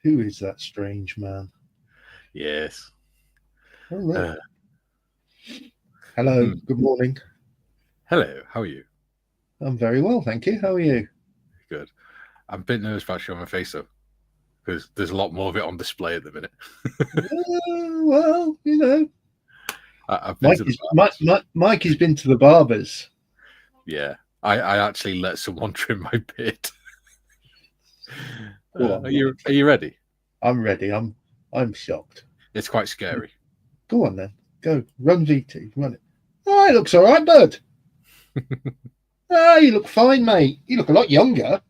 Who is that strange man? Yes. Oh, look. Hello. Good morning. Hello. How are you? I'm very well, thank you. How are you? Good. I'm a bit nervous about showing my face though, because there's a lot more of it on display at the minute. Well, you know, I've been to the barbers. Mikey's been to the barbers. Yeah, I actually let someone trim my beard. On, are you ready? I'm ready. I'm shocked. It's quite scary. Go on then. Go. Run VT. Run it. Oh, it looks all right, bud. You look fine, mate. You look a lot younger.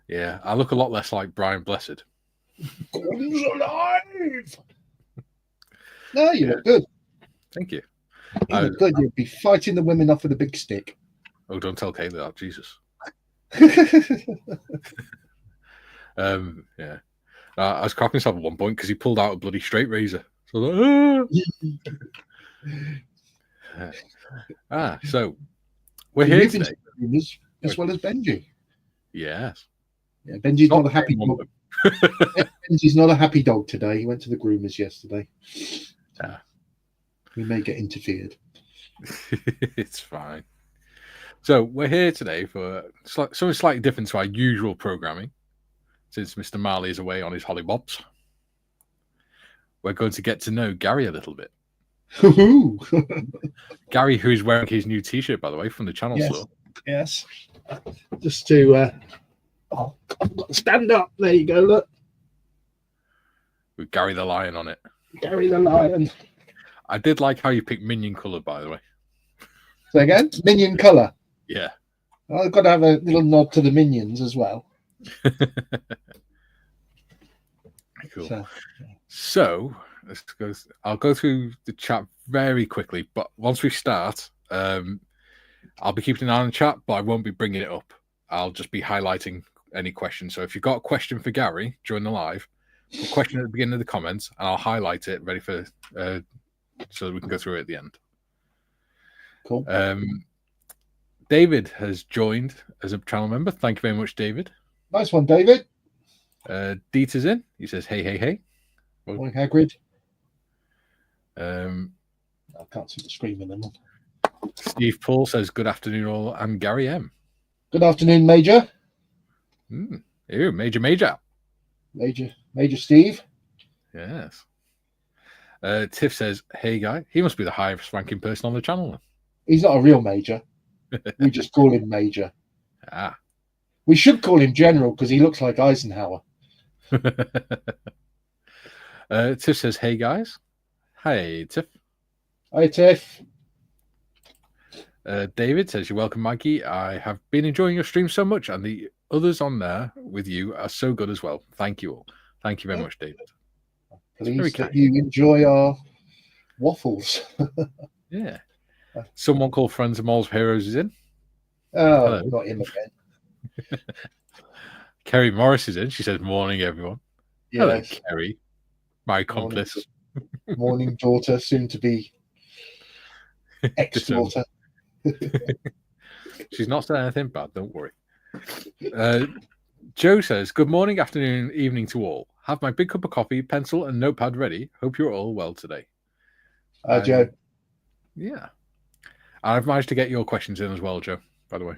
Yeah, I look a lot less like Brian Blessed. Gordon's alive. No, you look good. Thank you. You look good. You'd be fighting the women off with a big stick. Oh, don't tell Kayla that, Jesus. Yeah. I was cracking myself at one point because he pulled out a bloody straight razor. So so we're here today. As well as Benji. Yes. Yeah, Benji's not a happy dog. Benji's not a happy dog today. He went to the groomers yesterday. We may get interfered. It's fine. So we're here today for something slightly different to our usual programming, since Mr. Marley is away on his hollybobs. We're going to get to know Gary a little bit. Gary, who's wearing his new T-shirt, by the way, from the channel store. Yes. Just to stand up. There you go. Look. With Gary the Lion on it. Gary the Lion. I did like how you picked minion colour, by the way. Say again? Minion colour. Yeah. I've got to have a little nod to the minions as well. Cool. So let's go. I'll go through the chat very quickly, but once we start, I'll be keeping an eye on the chat, but I won't be bringing it up. I'll just be highlighting any questions. So if you've got a question for Gary during the live, put a question at the beginning of the comments, and I'll highlight it, ready for so that we can go through it at the end. Cool. David has joined as a channel member. Thank you very much, David. Nice one, David. Dieter's in. He says, hey. Morning, Hagrid. I can't see the screen with them on. Steve Paul says, good afternoon, all, and Gary M. Good afternoon, Major. Major. Major Steve. Yes. Tiff says, hey, guy. He must be the highest ranking person on the channel. He's not a real Major. We just call him Major. We should call him General because he looks like Eisenhower. Tiff says, hey, guys. Hi, Tiff. Hi, Tiff. David says, you're welcome, Mikey. I have been enjoying your stream so much, and the others on there with you are so good as well. Thank you all. Thank you very much, David. Pleased that you enjoy our waffles. Yeah. Someone called Friends of Moles Heroes is in. Oh, hello. Not him again. Kerry Morris is in. She says, morning, everyone. Yes. Hello, Kerry. My accomplice. Morning, daughter, soon to be ex-daughter. She's not said anything bad, don't worry. Joe says, good morning, afternoon, evening to all. Have my big cup of coffee, pencil, and notepad ready. Hope you're all well today. Hi, Joe. Yeah. I've managed to get your questions in as well, Joe, by the way.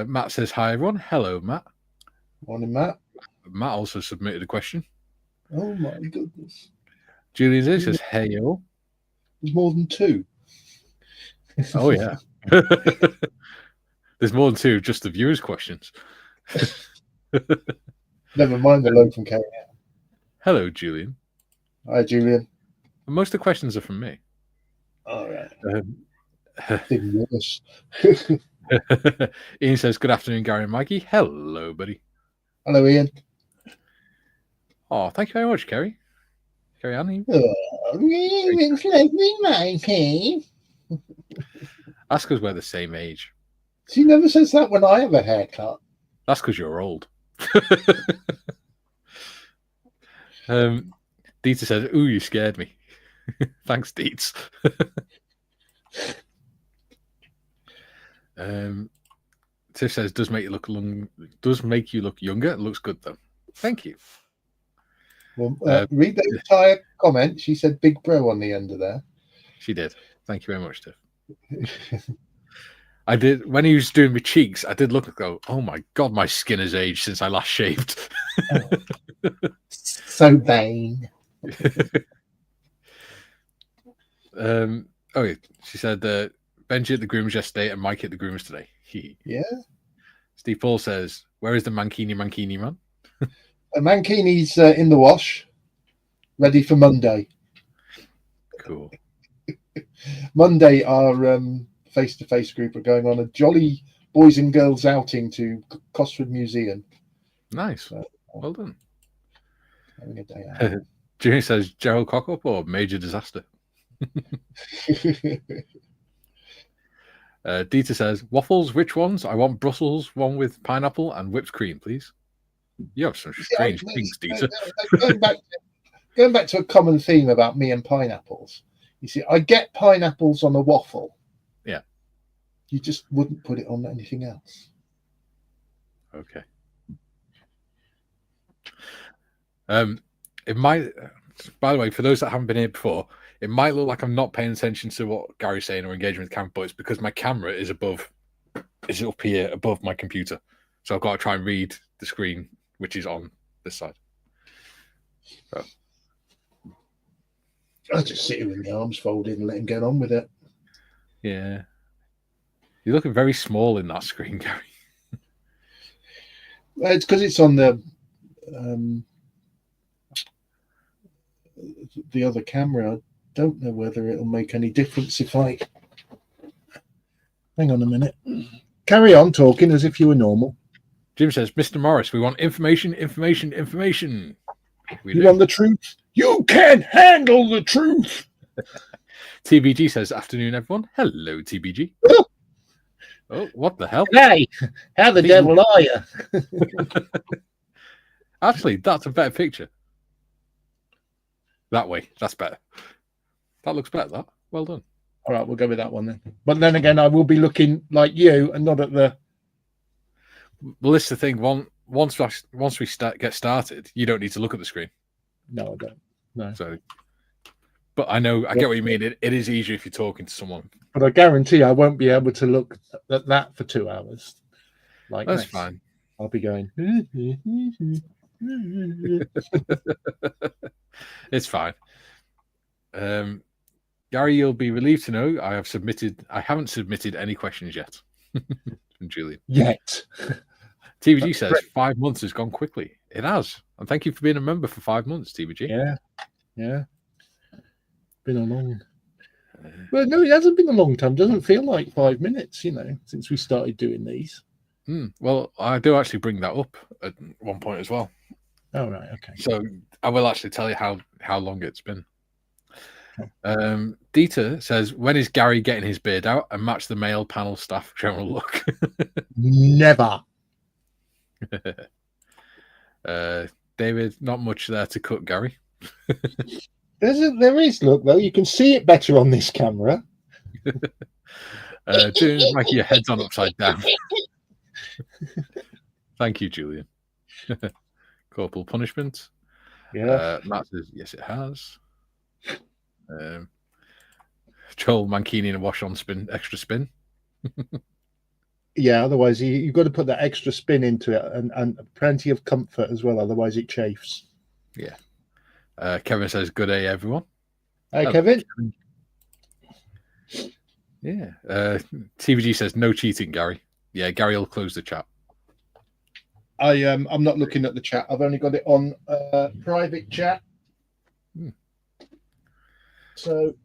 Matt says, hi, everyone. Hello, Matt. Morning, Matt. Matt also submitted a question. Oh, my goodness. Julian says, hey, yo. There's more than two. Oh, yeah. There's more than two, just the viewers' questions. Never mind the load from Kerry. Hello, Julian. Hi, Julian. Most of the questions are from me. All right. Even worse. Ian says, good afternoon, Gary and Mikey. Hello, buddy. Hello, Ian. Oh, thank you very much, Kerry. Carry on, Ian. It's lovely, Mikey. That's because we're the same age. She never says that when I have a haircut. That's because you're old. Dieter says, ooh, you scared me. Thanks, Dietz. Tiff says, does make you look younger. It looks good, though. Thank you. Well, read the entire comment. She said big bro on the end of there. She did. Thank you very much, Tiff. I did. When he was doing my cheeks, I did look and go, oh my God, my skin has aged since I last shaved. So vain. Oh, yeah. She said Benji at the groom's yesterday and Mike at the groom's today. Yeah. Steve Paul says, where is the Mankini man? Mankini's in the wash, ready for Monday. Cool. Monday, our face-to-face group are going on a jolly boys and girls outing to Cosford Museum. Nice. So, well done. Having a day out. Jimmy says, Gerald Cock-up or major disaster? Dieter says, waffles, which ones? I want Brussels, one with pineapple and whipped cream, please. You have some strange things, Dieter. Going back to a common theme about me and pineapples. You see, I get pineapples on a waffle. Yeah. You just wouldn't put it on anything else. Okay. It might, by the way, for those that haven't been here before, it might look like I'm not paying attention to what Gary's saying or engaging with the camera, but it's because my camera is up here above my computer. So I've got to try and read the screen, which is on this side. So. I just sit here with my arms folded and let him get on with it. Yeah. You're looking very small in that screen, Gary. It's because it's on the other camera. I don't know whether it'll make any difference if I... Hang on a minute. Carry on talking as if you were normal. Jim says, Mr. Morris, we want information. You want the truth? You can't handle the truth. TBG says, afternoon, everyone. Hello, TBG. Oh, what the hell? Hey, how the devil are you? Actually, that's a better picture. That way, that's better. That looks better, that. Well done. All right, we'll go with that one then. But then again, I will be looking like you and not at the... Well, this is the thing. Once we get started, you don't need to look at the screen. No, I don't. No. So, but I get what you mean. It is easier if you're talking to someone. But I guarantee I won't be able to look at that for 2 hours. Like that's fine. I'll be going. It's fine. Gary, you'll be relieved to know I haven't submitted any questions yet. From Julian. Yet. TVG says 5 months has gone quickly. It has. And thank you for being a member for 5 months, TVG. Yeah. Been a long... Well, no, it hasn't been a long time. Doesn't feel like 5 minutes, since we started doing these. Well, I do actually bring that up at one point as well. Oh, right. Okay. So I will actually tell you how long it's been. Okay. Dieter says, when is Gary getting his beard out and match the male panel staff general look? Never. David, not much there to cut, Gary. There is, look, though. You can see it better on this camera. Julian, like your head's on upside down. Thank you, Julian. Corporal punishment. Yeah. Matt says, yes, it has. Joel Mankini in a wash-on spin, extra spin. Yeah, otherwise you've got to put that extra spin into it and plenty of comfort as well. Otherwise it chafes. Yeah. Kevin says, good day, everyone. Hey, Kevin. Yeah. TVG says, no cheating, Gary. Yeah, Gary will close the chat. I'm not looking at the chat. I've only got it on private chat. So...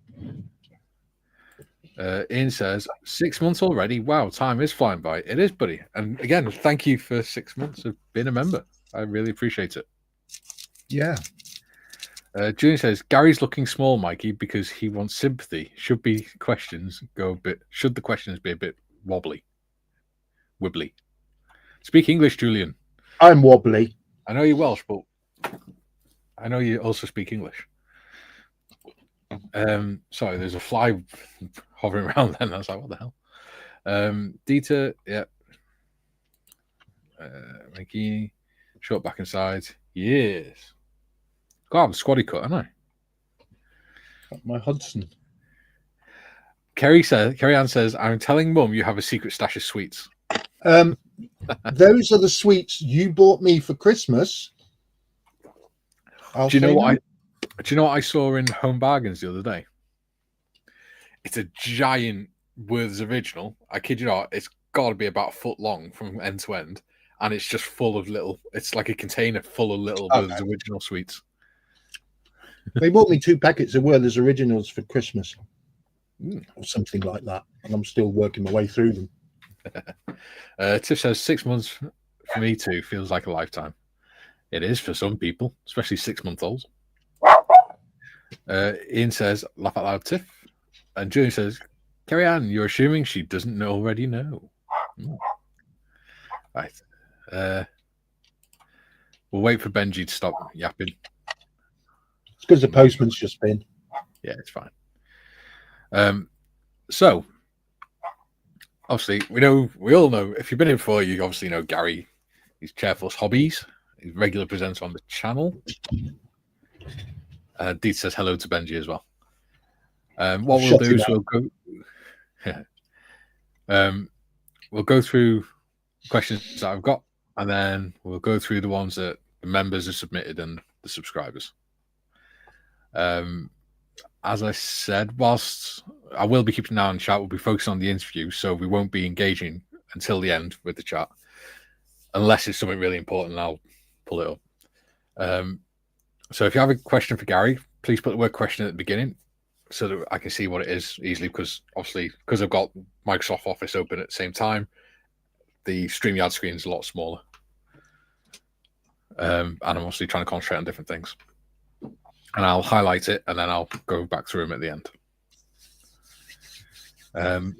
Ian says 6 months already. Wow, time is flying by. It is, buddy. And again, thank you for 6 months of being a member. I really appreciate it. Yeah. Julian says Gary's looking small, Mikey, because he wants sympathy. Should the questions be a bit wibbly? Speak English, Julian. I'm wobbly. I know you're Welsh, but I know you also speak English. Sorry, there's a fly hovering around then. I was like, what the hell? Dieter, yeah. Mikey, Short back and sides. Yes. God, I'm a squatty cut, aren't I? My Hudson. Kerry Ann says, I'm telling Mum you have a secret stash of sweets. Those are the sweets you bought me for Christmas. Do you know what I saw in Home Bargains the other day? It's a giant Werther's original. I kid you not, it's got to be about a foot long from end to end, and it's just full of little. It's like a container full of little Werther's original sweets. They bought me 2 packets of Werther's originals for Christmas, or something like that, and I'm still working my way through them. Tiff says 6 months for me too feels like a lifetime. It is for some people, especially 6-month-olds. Ian says, laugh out loud, Tiff. And Julian says, Carrie Ann, you're assuming she doesn't already know. Right. We'll wait for Benji to stop yapping. It's because the postman's just been. Yeah, it's fine. So, obviously, we all know, if you've been here before, you obviously know Gary. He's Chair Force Hobbies. He's a regular presenter on the channel. Deet says hello to Benji as well. What we'll do is we'll go through questions that I've got, and then we'll go through the ones that the members have submitted and the subscribers. As I said, whilst I will be keeping an eye on chat, we'll be focusing on the interview, so we won't be engaging until the end with the chat, unless it's something really important. I'll pull it up. So if you have a question for Gary, please put the word question at the beginning so that I can see what it is easily, because I've got Microsoft Office open at the same time, the StreamYard screen is a lot smaller. And I'm obviously trying to concentrate on different things. And I'll highlight it, and then I'll go back through them at the end.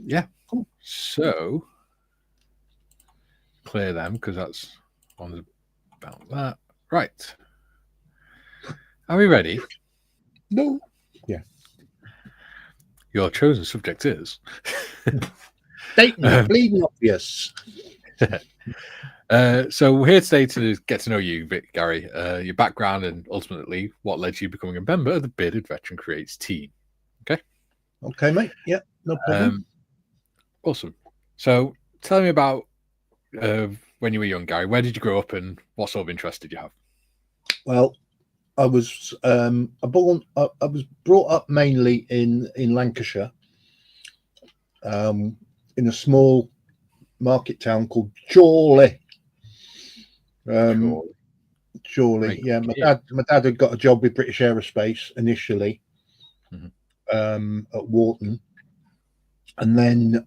Yeah. So clear them, because that's on about that. Right. Are we ready? No. Yeah. Your chosen subject is Statement, bleeding obvious. So we're here today to get to know you, Gary, your background, and ultimately what led to you becoming a member of the Bearded Veteran Creates team. Okay, mate. Yeah, no problem. Awesome. So tell me about when you were young, Gary. Where did you grow up, and what sort of interest did you have? Well, I was brought up mainly in Lancashire, in a small market town called Chorley. Chorley, yeah. My dad had got a job with British Aerospace initially, at Wharton, and then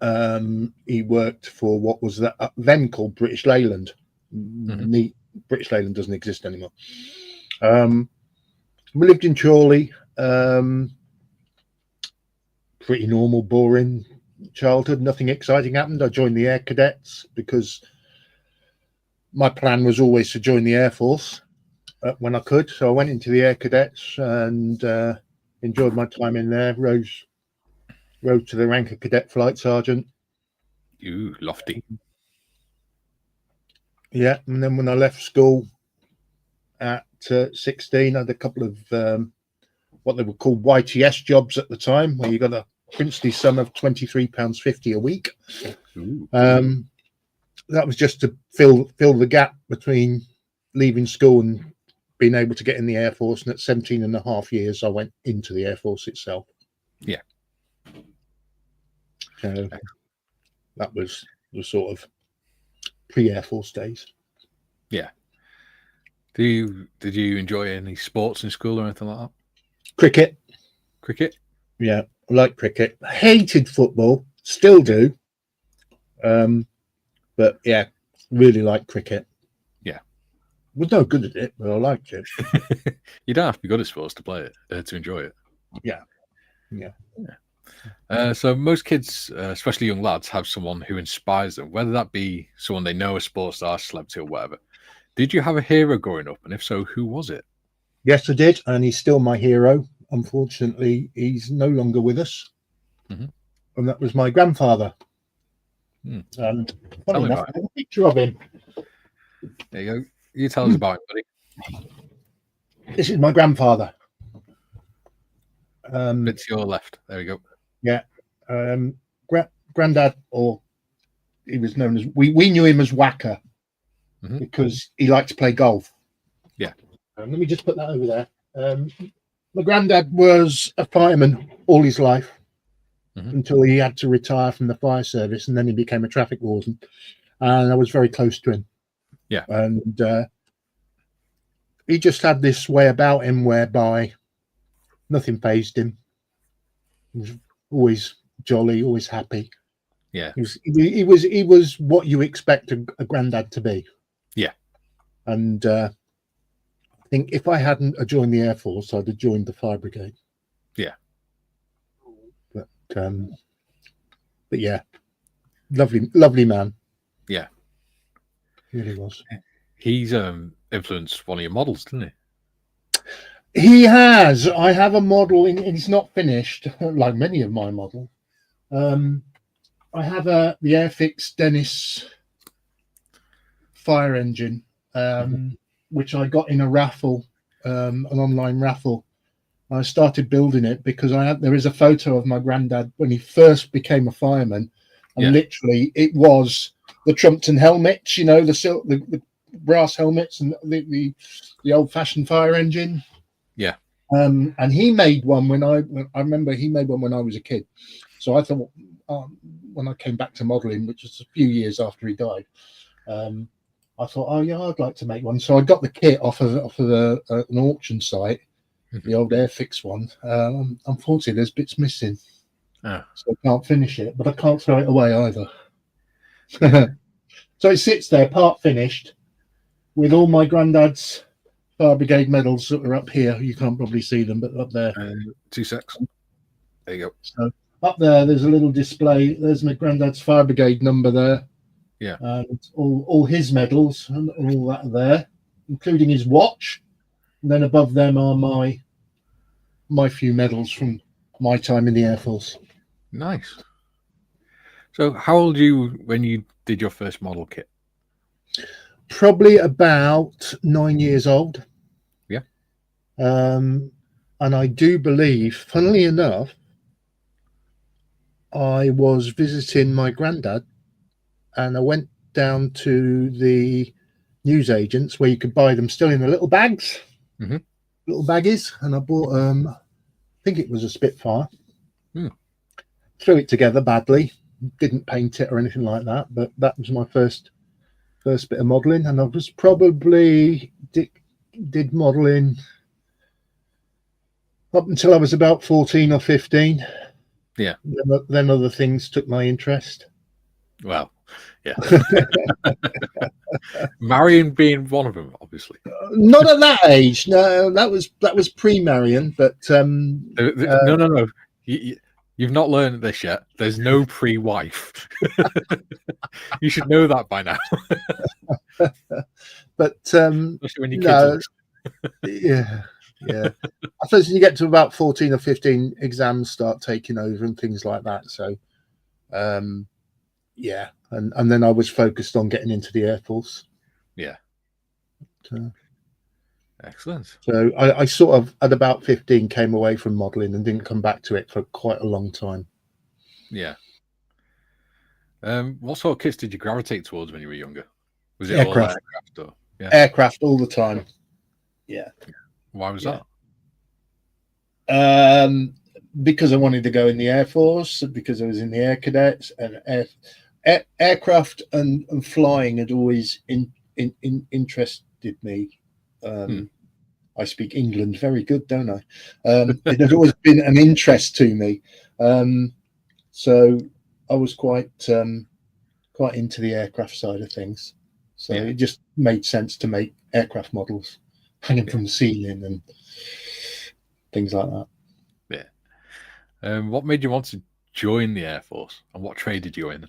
he worked for what was then called British Leyland. British Leyland doesn't exist anymore. We lived in Chorley. Pretty normal, boring childhood. Nothing exciting happened. I joined the Air Cadets because my plan was always to join the Air Force when I could. So I went into the Air Cadets and enjoyed my time in there. Rose to the rank of Cadet Flight Sergeant. You lofty. Yeah, and then when I left school at 16, I had a couple of what they were called YTS jobs at the time, where you got a princely sum of £23.50 a week. That was just to fill the gap between leaving school and being able to get in the Air Force. And at 17 and a half years, I went into the Air Force itself. Yeah. So that was the sort of pre-Air Force days. Yeah. Did you enjoy any sports in school or anything like that? Cricket. Yeah, I like cricket. Hated football, still do. But yeah, really like cricket. Yeah. Was no good at it, but I liked it. You don't have to be good at sports to play it, to enjoy it. Yeah. So most kids, especially young lads, have someone who inspires them, whether that be someone they know, a sports star, celebrity, or whatever. Did you have a hero growing up? And if so, who was it? Yes, I did. And he's still my hero. Unfortunately, he's no longer with us. And that was my grandfather. And funny enough, I have a picture of him. There you go. You tell us about it, buddy. This is my grandfather. Bit to your left. There we go. Yeah. Granddad, or he was known as, we knew him as Whacker because he liked to play golf. Yeah. Let me just put that over there. My granddad was a fireman all his life until he had to retire from the fire service, and then he became a traffic warden. And I was very close to him. Yeah. And he just had this way about him whereby nothing fazed him. He was always jolly, always happy. Yeah. He was what you expect a granddad to be. Yeah. And I think if I hadn't joined the Air Force, I'd have joined the fire brigade. Yeah. But yeah, lovely man. Yeah. He really was. He's influenced one of your models, didn't he? He has. I have a model, and it's not finished, like many of my models. I have the Airfix Dennis fire engine, which I got in a raffle, an online raffle. I started building it because there is a photo of my granddad when he first became a fireman, and literally it was the Trumpton helmets, you know, the brass helmets and the old-fashioned fire engine. Yeah. And he made one when I remember he made one when I was a kid. So I thought when I came back to modelling, which was a few years after he died, I thought, oh yeah, I'd like to make one. So I got the kit off of an auction site, the old Airfix one. Unfortunately, there's bits missing, so I can't finish it, but I can't throw it away either. So it sits there, part finished, with all my granddad's fire brigade medals that are up here. You can't probably see them, but up there. 2 secs. There you go. So up there, there's a little display. There's my granddad's fire brigade number there. Yeah. And all his medals and all that are there, including his watch. And then above them are my few medals from my time in the Air Force. Nice. So how old were you when you did your first model kit? Probably about 9 years old. Yeah. And I do believe, funnily enough, I was visiting my granddad, and I went down to the newsagents where you could buy them still in the little bags, little baggies, and I bought I think it was a Spitfire. Threw it together badly, didn't paint it or anything like that, but that was my first bit of modelling, and I was probably did modelling up until I was about 14 or 15. Yeah. Then other things took my interest. Well, yeah. Marion being one of them, obviously. Not at that age. No, that was pre-Marion, but no. You've not learned this yet. There's no pre-wife. You should know that by now. But especially when your kids yeah. I suppose you get to about 14 or 15, exams start taking over and things like that. So, yeah, and then I was focused on getting into the Air Force. Yeah. Excellent. So I sort of at about 15 came away from modelling and didn't come back to it for quite a long time. Yeah. What sort of kits did you gravitate towards when you were younger? Was it aircraft? All aircraft or? Yeah. Aircraft all the time. Yeah. Why was that? Because I wanted to go in the Air Force, because I was in the Air Cadets, and aircraft and flying had always interested me. I speak England very good, don't I? It had always been an interest to me, so I was quite into the aircraft side of things. So it just made sense to make aircraft models hanging from the ceiling and things like that. Yeah. What made you want to join the Air Force, and what trade did you in?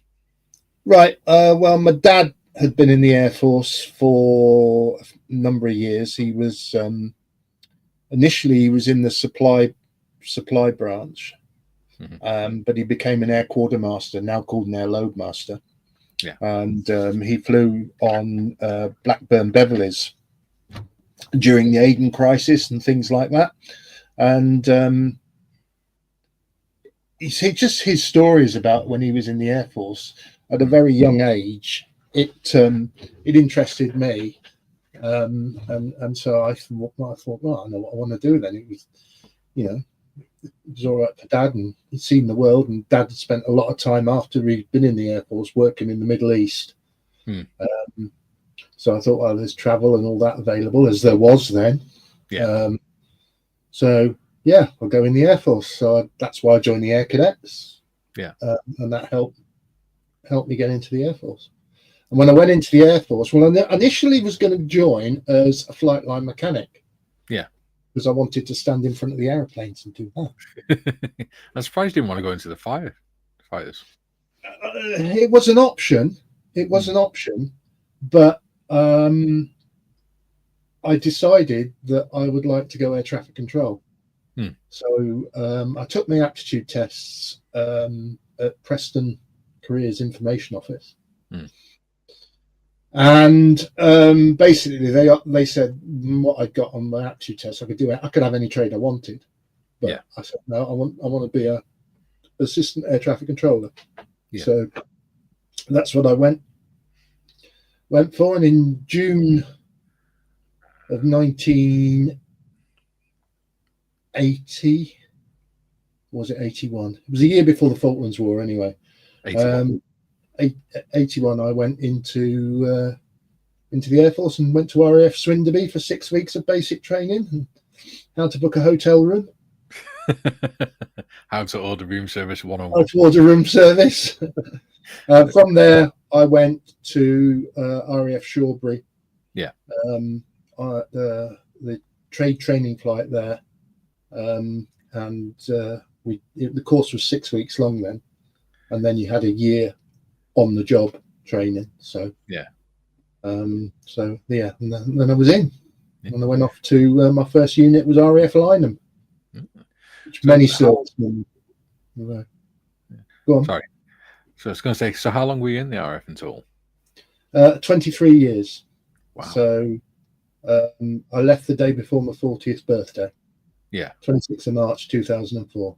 Right. Well, my dad had been in the Air Force for a number of years. He was initially he was in the supply branch, but he became an air quartermaster, now called an air loadmaster. Yeah. And he flew on Blackburn Beverleys during the Aden crisis and things like that. And just his stories about when he was in the Air Force at a very young age, it interested me. And so I thought, well, I know what I want to do then. It was, it was all right for Dad, and he'd seen the world, and Dad had spent a lot of time after he'd been in the Air Force working in the Middle East. So I thought, well, there's travel and all that available, as there was then. So yeah, I'll go in the Air Force. So that's why I joined the Air Cadets. And that helped me get into the Air Force. And when I went into the Air Force, well, I initially was going to join as a flight line mechanic. Because I wanted to stand in front of the airplanes and do that. I'm surprised you didn't want to go into the firefighters. It was an option. But I decided that I would like to go air traffic control. So I took my aptitude tests at Preston Careers Information Office. And basically they said what I got on my aptitude test, I could do it. I could have any trade I wanted. But I said, no, I want to be a assistant air traffic controller. So that's what I went for. And in June of 1980, was it 81? It was a year before the Falklands War anyway. 81 I went into the Air Force and went to RAF Swindon for 6 weeks of basic training and how to book a hotel room. How to order room service 101. How to order room service. From there I went to RAF Shawbury. The trade training flight there. And the course was 6 weeks long then. And then you had a year on the job training. So and then I was in. And I went off to my first unit was RAF Lynham, which many servicemen. Go on. Sorry. So I was going to say, so how long were you in the RAF until? 23 years. Wow. So I left the day before my 40th birthday. 26th of March 2004.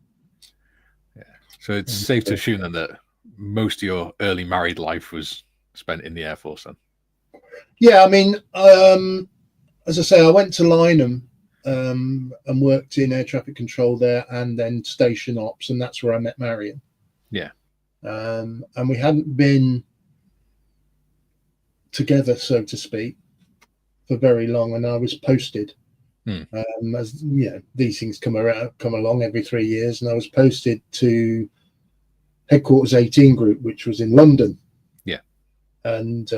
So it's safe to assume then that most of your early married life was spent in the Air Force then? Yeah, I mean, as I say, I went to Lynham and worked in air traffic control there and then station ops, and that's where I met Marion. And we hadn't been together, so to speak, for very long, and I was posted. As you know, these things come along every 3 years, and I was posted to Headquarters 18 Group, which was in London. And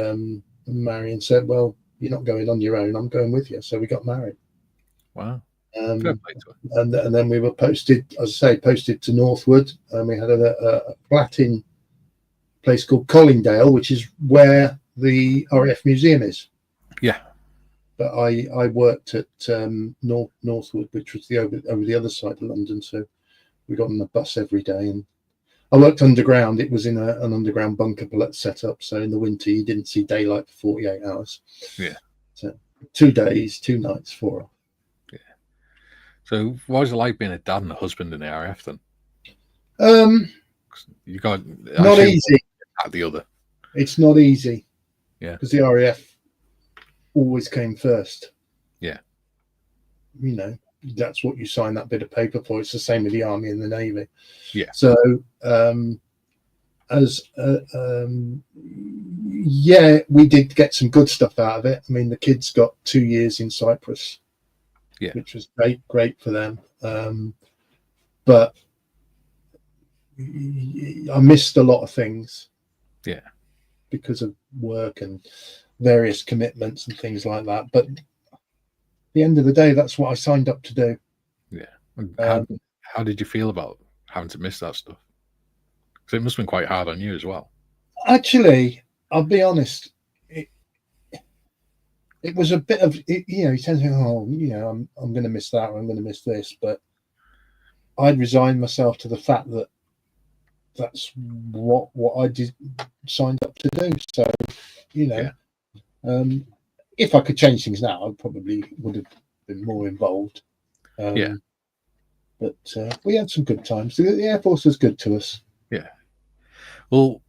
Marion said, well, you're not going on your own, I'm going with you. So we got married. Wow. And then we were posted, as I say, to Northwood, and we had a flat in a place called Collingdale, which is where the RAF museum is. But I worked at Northwood, which was over the other side of London. So we got on the bus every day, and I worked underground. It was in an underground bunker set up. So in the winter, you didn't see daylight for 48 hours. So 2 days, 2 nights, 4 off. So what was it like being a dad and a husband in the RAF then? You got not easy. At the other. It's not easy. Because the RAF always came first. You know, that's what you sign that bit of paper for. It's the same with the Army and the Navy. So we did get some good stuff out of it. I mean, the kids got 2 years in Cyprus, which was great for them. But I missed a lot of things. Because of work and various commitments and things like that. But at the end of the day, that's what I signed up to do. How did you feel about having to miss that stuff? Because it must have been quite hard on you as well. Actually, I'll be honest, it was a bit of, you tend to think, I'm going to miss that, or I'm going to miss this. But I'd resigned myself to the fact that that's what I signed up to do. So, if I could change things now, I probably would have been more involved. But we had some good times. The Air Force was good to us. Yeah. Well,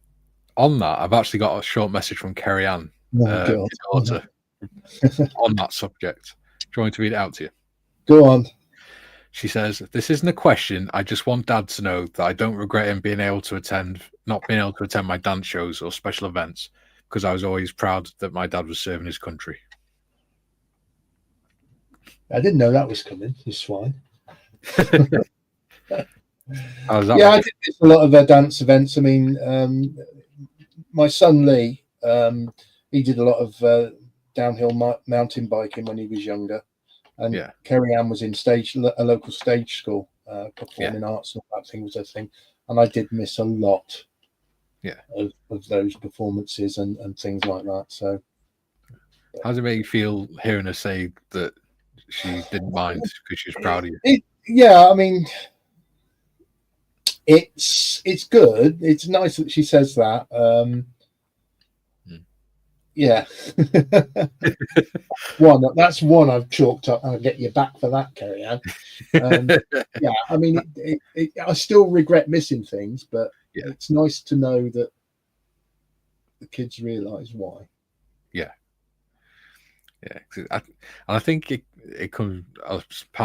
on that, I've actually got a short message from Kerry Ann, your daughter, on that subject. Do you want me to read it out to you? Go on. She says, "This isn't a question. I just want Dad to know that I don't regret him not being able to attend my dance shows or special events, because I was always proud that my dad was serving his country." I didn't know that was coming, you swine. I did miss a lot of their dance events. I mean, my son Lee, he did a lot of downhill mountain biking when he was younger, and Kerry Ann was in a local stage school, performing arts and all that thing was a thing, and I did miss a lot of those performances and things like that. So how does it make you feel hearing her say that she didn't mind because she's proud of you? I mean, it's good. It's nice that she says that. That's one I've chalked up. I'll get you back for that, Kerry Ann. I mean, I still regret missing things, but it's nice to know that the kids realise why. I think it comes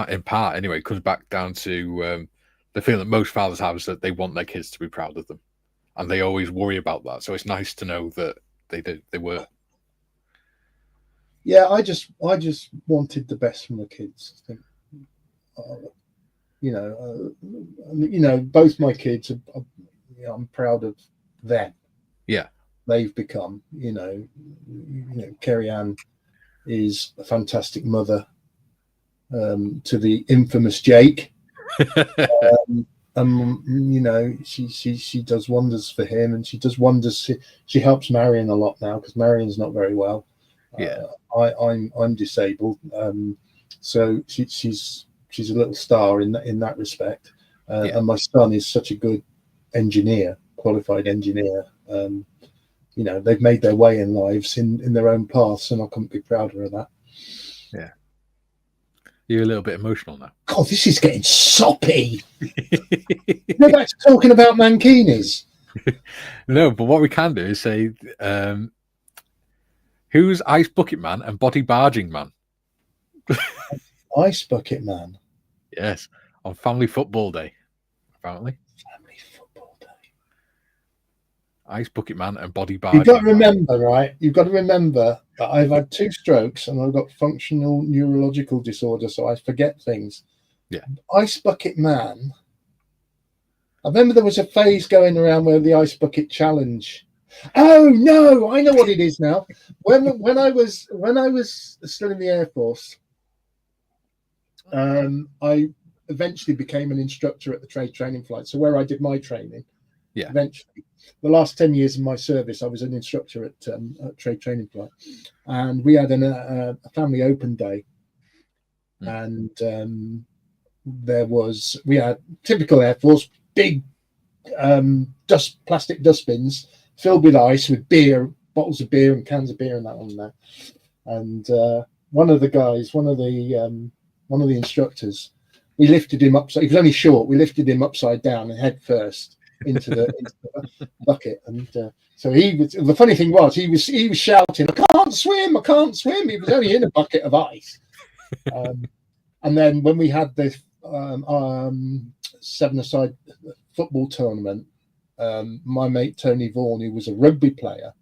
in part anyway. It comes back down to the feeling that most fathers have, is that they want their kids to be proud of them, and they always worry about that. So it's nice to know that they were. Yeah, I just wanted the best from the kids. I think, both my kids I'm proud of them. Yeah, they've become. Kerry Ann is a fantastic mother to the infamous Jake. She does wonders for him, and she does wonders. She helps Marion a lot now, because Marion's not very well. I'm disabled, so she's a little star in that respect. And my son is such a good engineer, qualified engineer. They've made their way in lives in their own paths, and I couldn't be prouder of that. Yeah. You're a little bit emotional now. God, this is getting soppy. We're back to talking about mankinis. No, but what we can do is say, who's Ice Bucket Man and Body Barging Man? Ice Bucket Man? Yes, on Family Football Day, apparently. Family Football Day. Ice Bucket Man and Body Barging. You've got to remember, right? You've got to remember that I've had 2 strokes and I've got functional neurological disorder, so I forget things. Yeah. Ice Bucket Man. I remember there was a phase going around where the Ice Bucket Challenge. Oh no, I know what it is now. When I was still in the Air Force, I eventually became an instructor at the trade training flight. So where I did my training, eventually, the last 10 years of my service, I was an instructor at trade training flight, and we had a family open day, and we had typical Air Force big plastic dustbins filled with ice, with beer, bottles of beer and cans of beer and that on there. And one of the instructors, we lifted him up. So he was only short. We lifted him upside down and head first into the bucket. And so he was. The funny thing was, he was shouting, "I can't swim! I can't swim!" He was only in a bucket of ice. And then when we had the 7-a-side football tournament, my mate Tony Vaughan, who was a rugby player,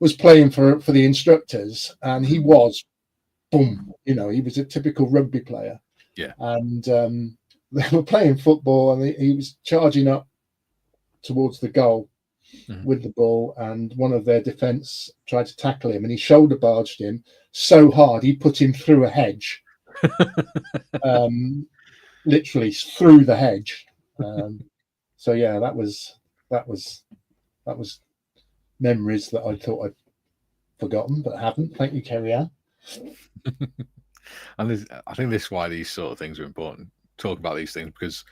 was playing for the instructors, and he was, boom, he was a typical rugby player. Yeah. And they were playing football, and he was charging up towards the goal with the ball, and one of their defence tried to tackle him, and he shoulder barged him so hard he put him through a hedge. Literally through the hedge. So yeah, that was memories that I thought I'd forgotten, but haven't. Thank you, Kerry Ann. And I think this is why these sort of things are important. Talk about these things, because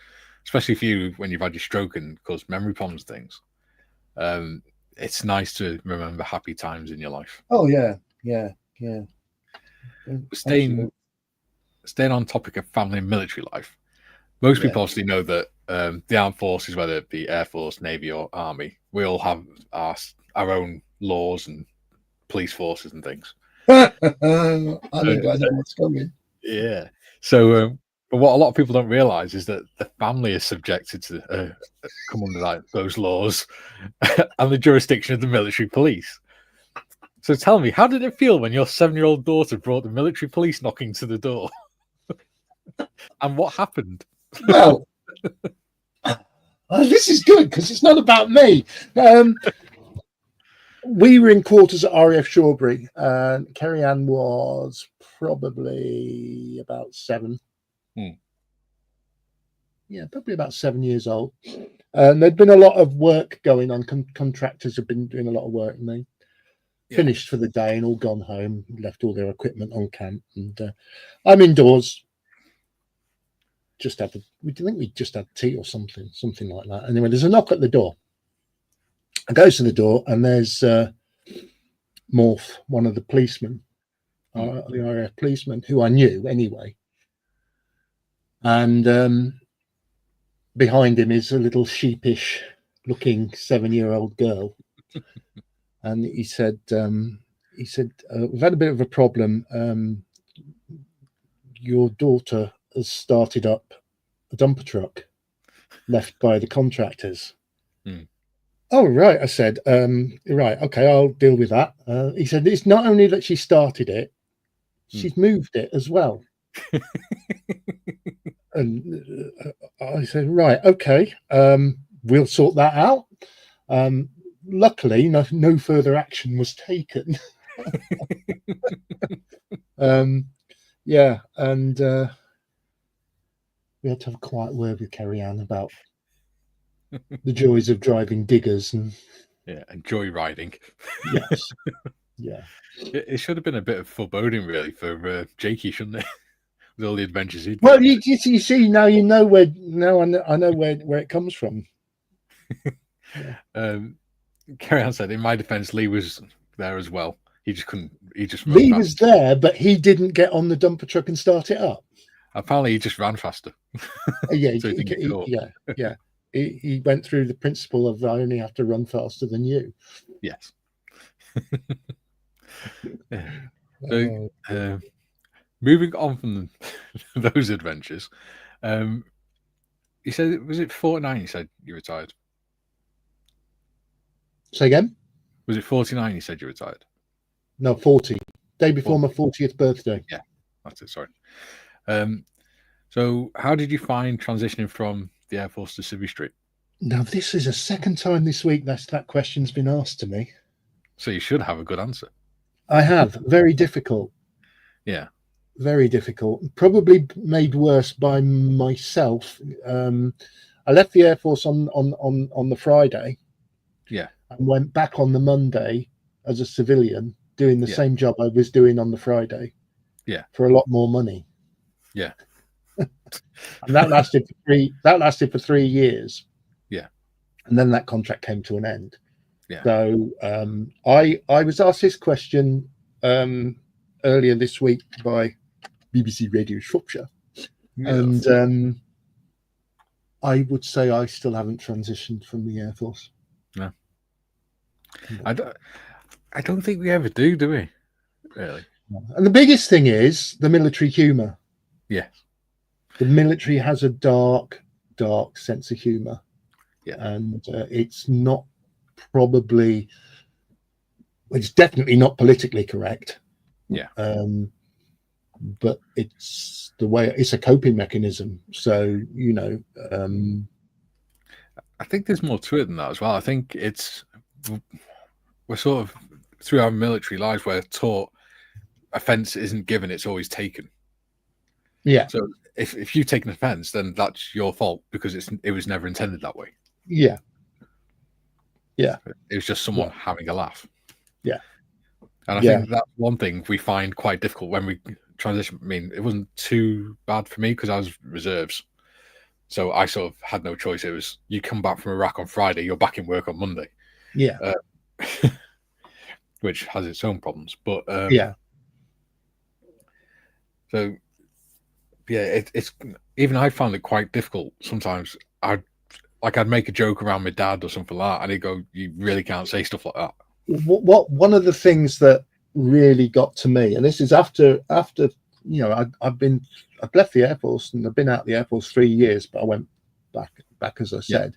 especially for you, when you've had your stroke and caused memory problems, things, it's nice to remember happy times in your life. Oh yeah. Yeah. Staying on topic of family and military life, most people obviously know that the armed forces, whether it be Air Force, Navy, or Army, we all have our own laws and police forces and things. I know what's coming. Yeah. So, but what a lot of people don't realize is that the family is subjected to come under those laws and the jurisdiction of the military police. So tell me, how did it feel when your 7-year-old daughter brought the military police knocking to the door? And what happened? Well, this is good because it's not about me. We were in quarters at RAF Shawbury, and Kerry Ann was probably about 7. Yeah, probably about 7 years old. And there'd been a lot of work going on. Contractors have been doing a lot of work, and they finished for the day and all gone home, left all their equipment on camp. And I'm indoors. We think we just had tea or something like that. Anyway, there's a knock at the door. I go to the door, and there's Morph, one of the policemen, the RAF policeman, who I knew anyway. And behind him is a little sheepish-looking 7-year-old girl, and he said, "We've had a bit of a problem. Your daughter has started up a dumper truck left by the contractors." Oh, right, I said. Right, okay, I'll deal with that. He said, it's not only that she started it, she's moved it as well. And I said, right, okay, we'll sort that out. Luckily, no further action was taken. Yeah, and we had to have a quiet word with Kerry Ann about the joys of driving diggers and joyriding. Yes. Yeah. It should have been a bit of foreboding, really, for Jakey, shouldn't it? With all the adventures he'd Well, you see, now you know where. Now I know where it comes from. Kerry Ann said, in my defence, Lee was there as well. He just couldn't. Lee was there, but he didn't get on the dumper truck and start it up. Apparently, he just ran faster. Yeah, yeah. He went through the principle of I only have to run faster than you. Yes. So, moving on from those adventures, you said, was it 49? You said you retired. Say again? Was it 49? You said you retired. No, 40. Day before my 40th birthday. Yeah, that's it. Sorry. So, how did you find transitioning from the Air Force to Civvy Street? Now, this is a second time this week that question's been asked to me. So you should have a good answer. I have. Very difficult. Yeah. Very difficult. Probably made worse by myself. I left the Air Force on the Friday. Yeah. And went back on the Monday as a civilian, doing the same job I was doing on the Friday. Yeah. For a lot more money. Yeah. And that lasted for 3 years. Yeah. And then that contract came to an end. Yeah. So I was asked this question earlier this week by BBC Radio Shropshire. Yes. And I would say I still haven't transitioned from the Air Force. No. I don't think we ever do we? Really? And the biggest thing is the military humour. Yes. The military has a dark sense of humour. Yeah. And it's not it's definitely not politically correct. Yeah. But it's the way, it's a coping mechanism. So, I think there's more to it than that as well. I think we're sort of, through our military lives, we're taught offence isn't given, it's always taken. Yeah. So if you take an offence, then that's your fault because it was never intended that way. Yeah. Yeah. It was just someone having a laugh. Yeah. And I think that's one thing we find quite difficult when we transition. I mean, it wasn't too bad for me because I was reserves. So I sort of had no choice. It was, you come back from Iraq on Friday, you're back in work on Monday. Yeah. Which has its own problems. But So yeah, it's even I found it quite difficult sometimes. I'd make a joke around my dad or something like that, and he'd go, "You really can't say stuff like that." One of the things that really got to me, and this is after I've left the Air Force and I've been out of the Air Force 3 years, but I went back as I said,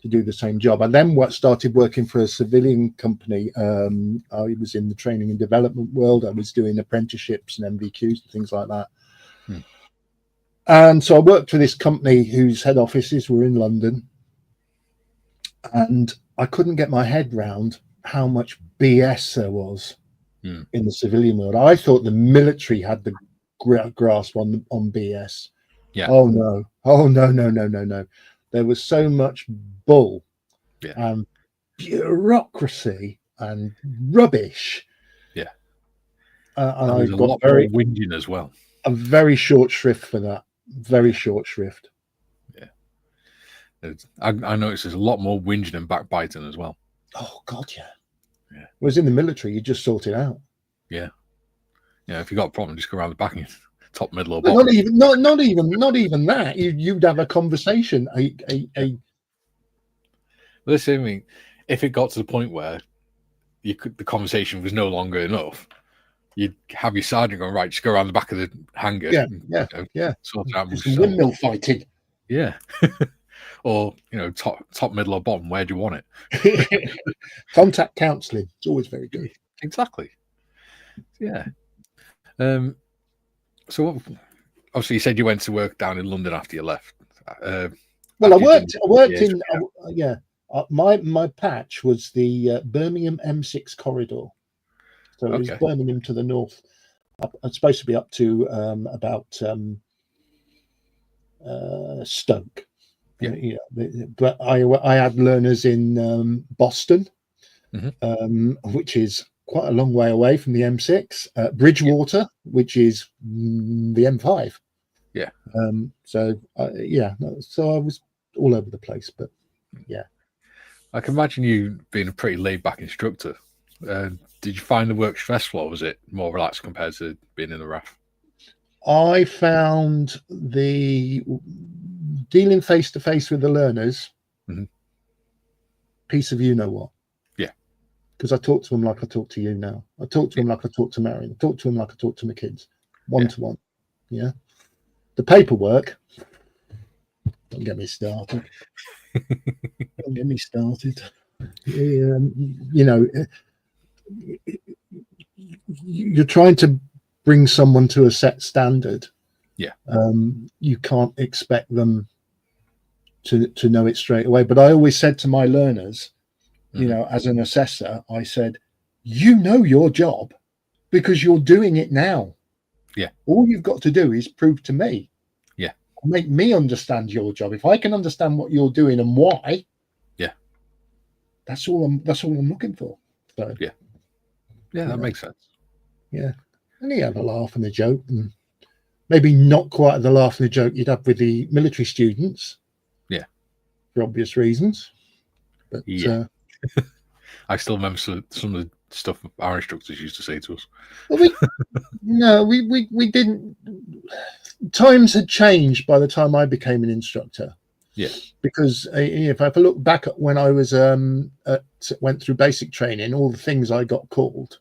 to do the same job. I then started working for a civilian company. I was in the training and development world. I was doing apprenticeships and MVQs and things like that. And so I worked for this company whose head offices were in London, and I couldn't get my head round how much BS there was in the civilian world. I thought the military had the grasp on BS. Yeah. Oh no. There was so much bull and bureaucracy and rubbish. Yeah. And I got a lot more whinging as well. A very short shrift for that. Very short shrift. Yeah. I noticed there's a lot more whinging and backbiting as well. Oh God, yeah. Whereas in the military, you just sort it out. Yeah. Yeah. If you got a problem, just go around the back and top, middle, or bottom. Not even that. You'd have a conversation. Well, listen, I mean, if it got to the point where the conversation was no longer enough, you'd have your sergeant going, right, just go around the back of the hangar. Sort out some windmill fighting. Yeah. Or, top, middle, or bottom, where do you want it? Contact counselling. It's always very good. Exactly. Yeah. So obviously you said you went to work down in London after you left. Well, I worked in my patch was the Birmingham M6 corridor. So it was Birmingham to the north. It's supposed to be up to about Stoke. Yeah. But I had learners in Boston, which is quite a long way away from the M6. Bridgewater, which is the M5. Yeah. So I was all over the place, but yeah. I can imagine you being a pretty laid-back instructor. Did you find the work stressful, or was it more relaxed compared to being in the RAF? I found the dealing face-to-face with the learners piece of you-know-what. Yeah. Because I talk to them like I talk to you now. I talk to them like I talk to Marion. I talk to them like I talk to my kids. One-to-one. Yeah. The paperwork, don't get me started. Don't get me started. You're trying to bring someone to a set standard. Yeah. You can't expect them to know it straight away. But I always said to my learners, as an assessor, I said, you know your job because you're doing it now. Yeah. All you've got to do is prove to me. Yeah. Make me understand your job. If I can understand what you're doing and why. Yeah. That's all I'm looking for. So yeah, that makes sense. Yeah. And you have a laugh and a joke, and maybe not quite the laugh and the joke you'd have with the military students. Yeah. For obvious reasons. But I still remember some of the stuff our instructors used to say to us. Well, we didn't. Times had changed by the time I became an instructor. Yeah. Because if I look back at when I was went through basic training, all the things I got called.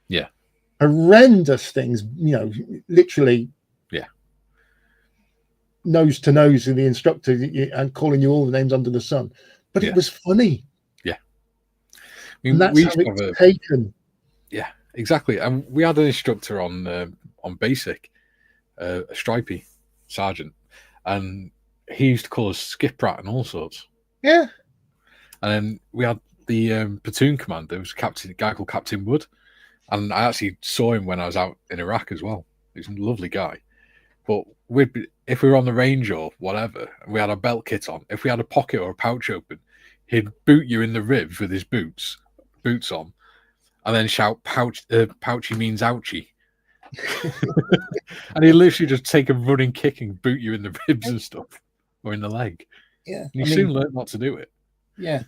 Yeah. Horrendous things, literally. Yeah. Nose to nose with the instructor and calling you all the names under the sun. But it was funny. Yeah. And that's how it's taken. Yeah, exactly. And we had an instructor on basic, a stripey sergeant, and he used to call us skip rat and all sorts. Yeah. And then we had the platoon commander, was a guy called Captain Wood, and I actually saw him when I was out in Iraq as well. He's a lovely guy. But if we were on the range or whatever, and we had a belt kit on, if we had a pocket or a pouch open, he'd boot you in the ribs with his boots on, and then shout, pouchy means ouchie. And he'd literally just take a running kick and boot you in the ribs and stuff, or in the leg. Yeah. And you soon learn not to do it. Yeah.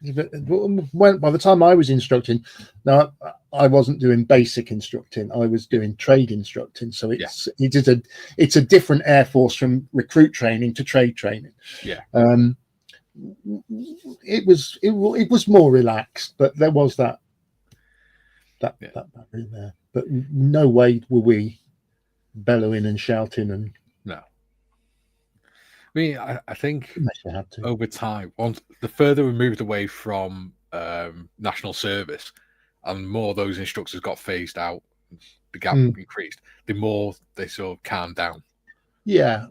Well, by the time I was instructing, now I wasn't doing basic instructing. I was doing trade instructing. So it's a different Air Force from recruit training to trade training. Yeah. It was more relaxed, but there was that in there. But no way were we bellowing and shouting and no. I mean, I think you had to. Over time, the further we moved away from national service, and more those instructors got phased out, the gap increased. The more they sort of calmed down. Yeah,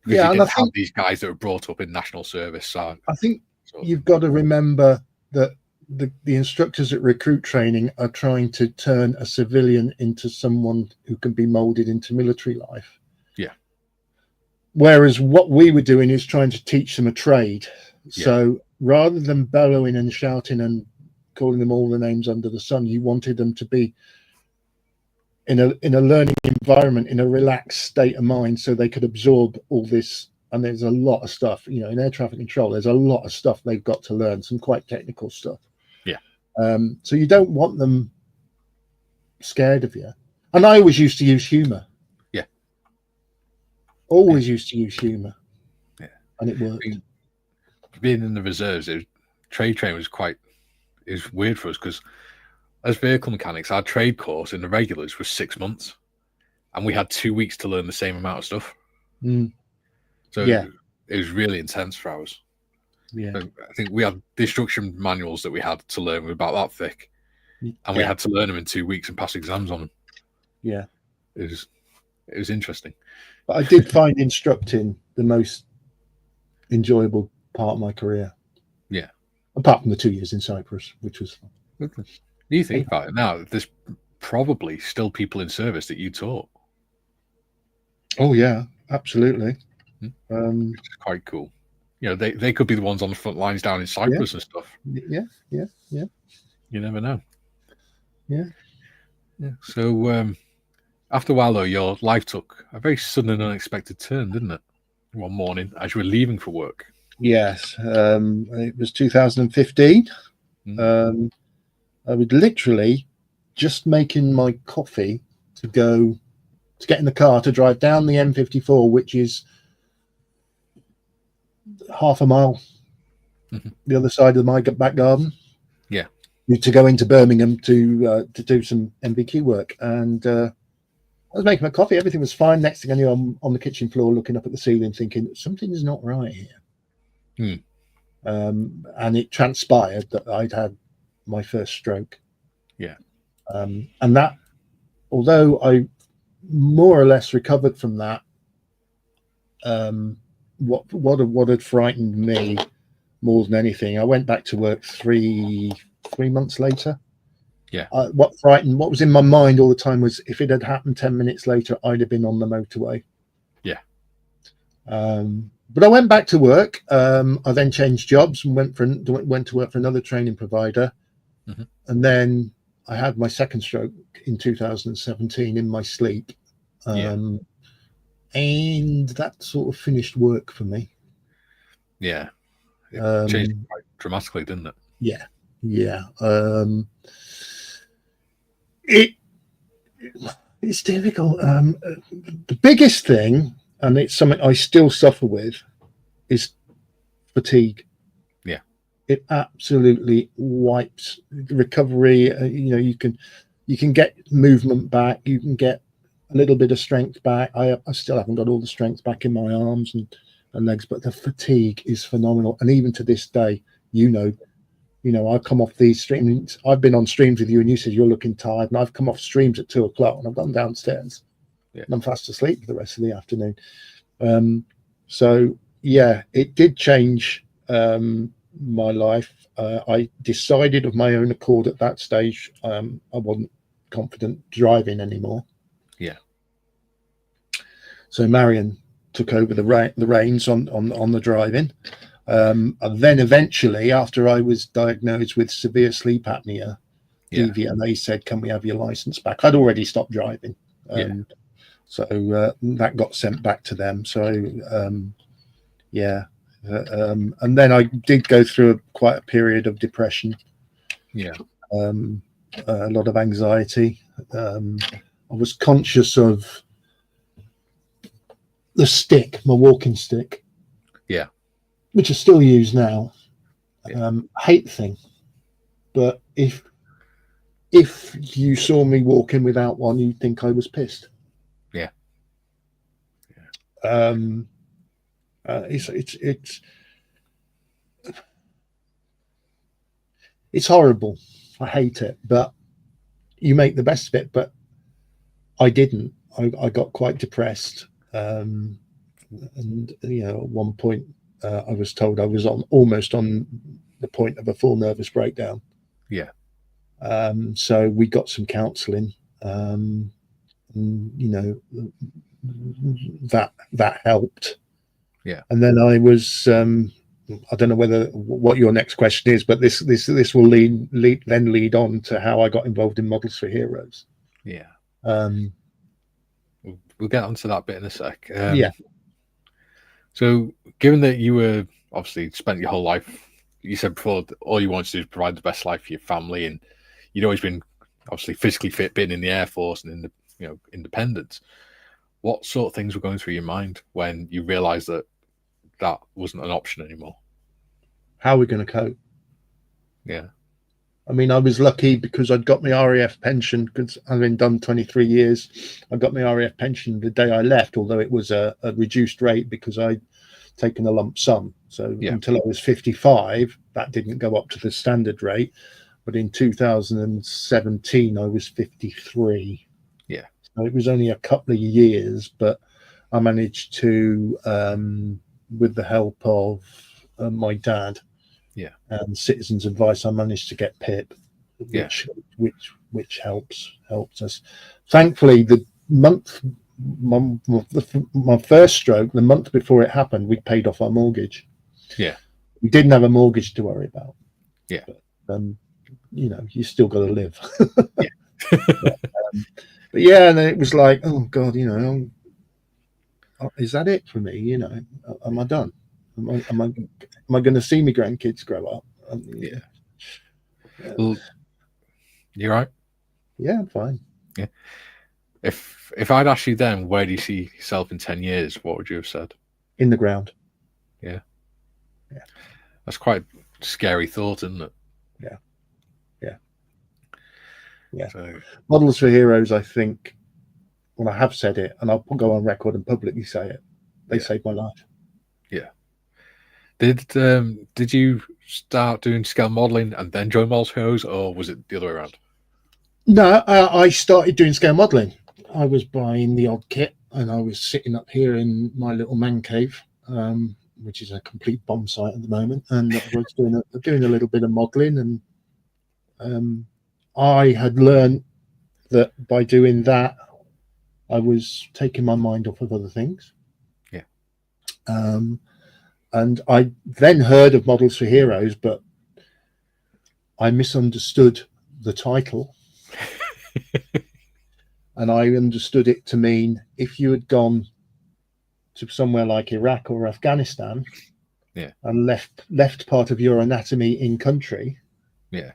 because you didn't have these guys that were brought up in national service. So I think you've got to remember that the instructors at recruit training are trying to turn a civilian into someone who can be molded into military life. Yeah. Whereas what we were doing is trying to teach them a trade. So rather than bellowing and shouting and calling them all the names under the sun, you wanted them to be in a learning environment, in a relaxed state of mind, so they could absorb all this. And there's a lot of stuff, in air traffic control, there's a lot of stuff they've got to learn, some quite technical stuff. Yeah. So you don't want them scared of you. And I always used to use humor. Yeah. Always used to use humor. Yeah. And it worked. Being in the reserves, trade training was weird for us because as vehicle mechanics, our trade course in the regulars was 6 months, and we had 2 weeks to learn the same amount of stuff. So it was really intense for us. Yeah, so I think we had the instruction manuals that we had to learn were about that thick, and we had to learn them in 2 weeks and pass exams on them. Yeah, it was interesting. But I did find instructing the most enjoyable part of my career. Yeah, apart from the 2 years in Cyprus, which was fun. You think about it now, there's probably still people in service that you taught. Oh yeah, absolutely. Which is quite cool. They could be the ones on the front lines down in Cyprus and stuff. Yeah. You never know. Yeah. So after a while though, your life took a very sudden and unexpected turn, didn't it? One morning as you were leaving for work. Yes. It was 2015. I was literally just making my coffee to get in the car to drive down the M54, which is half a mile the other side of my back garden. Yeah. To go into Birmingham to do some MBQ work. And I was making my coffee. Everything was fine. Next thing I knew, I'm on the kitchen floor looking up at the ceiling thinking, something's not right here. And it transpired that I'd had my first stroke. Yeah. And that, although I more or less recovered from that, what had frightened me more than anything, I went back to work three months later. Yeah. What was in my mind all the time was if it had happened 10 minutes later, I'd have been on the motorway. Yeah. But I went back to work. I then changed jobs and went to work for another training provider. And then I had my second stroke in 2017 in my sleep. And that sort of finished work for me. Yeah. It changed quite dramatically, didn't it? Yeah. Yeah. It's difficult. The biggest thing, and it's something I still suffer with, is fatigue. Yeah. It absolutely wipes recovery. You can get movement back. You can get a little bit of strength back. I still haven't got all the strength back in my arms and legs, but the fatigue is phenomenal. And even to this day, I come off these streams. I've been on streams with you, and you said you're looking tired, and I've come off streams at 2:00, and I've gone downstairs, and I'm fast asleep for the rest of the afternoon. So yeah, it did change my life. I decided of my own accord at that stage I wasn't confident driving anymore. Yeah. So Marion took over the reins on the driving. And then eventually, after I was diagnosed with severe sleep apnea, DVLA said, "Can we have your license back?" I'd already stopped driving. So that got sent back to them. So And then I did go through quite a period of depression. Yeah. A lot of anxiety. I was conscious of the stick, my walking stick. Yeah. Which I still use now. Yeah. Hate the thing. But if you saw me walking without one, you'd think I was pissed. Yeah. It's horrible. I hate it, but you make the best of it. But I didn't. I got quite depressed, and at one point I was told I was almost on the point of a full nervous breakdown. Yeah. So we got some counselling, and that helped. Yeah. And then I was I don't know what your next question is, but this will lead on to how I got involved in Models for Heroes. Yeah. We'll get onto that bit in a sec. Yeah. So, given that you were obviously spent your whole life, you said before, all you wanted to do is provide the best life for your family, and you'd always been obviously physically fit, being in the Air Force and in the independence. What sort of things were going through your mind when you realised that wasn't an option anymore? How are we going to cope? Yeah. I mean, I was lucky because I'd got my RAF pension, because having done 23 years, I got my RAF pension the day I left, although it was a reduced rate because I'd taken a lump sum. So until I was 55, that didn't go up to the standard rate. But in 2017, I was 53. Yeah. So it was only a couple of years, but I managed to, with the help of my dad, and Citizens Advice, I managed to get PIP, which helps us. Thankfully, the month my first stroke, the month before it happened, we paid off our mortgage. Yeah, we didn't have a mortgage to worry about. Yeah, but, you still got to live. Yeah. But yeah, and then it was like, oh God, is that it for me? Am I done? Am I going to see my grandkids grow up? Yeah. Well, you're right. Yeah, I'm fine. Yeah. If I'd asked you then, where do you see yourself in 10 years? What would you have said? In the ground. Yeah. Yeah. That's quite a scary thought, isn't it? Yeah. Yeah. Yeah. So, Models for Heroes, I think, well, I have said it, and I'll go on record and publicly say it. They saved my life. Yeah. Did you start doing scale modeling and then join Models for Heroes, or was it the other way around? No, I started doing scale modeling. I was buying the odd kit, and I was sitting up here in my little man cave, which is a complete bomb site at the moment, and I was doing a little bit of modeling, and I had learned that by doing that, I was taking my mind off of other things. Yeah. And I then heard of Models for Heroes, but I misunderstood the title. And I understood it to mean if you had gone to somewhere like Iraq or Afghanistan, and left part of your anatomy in country,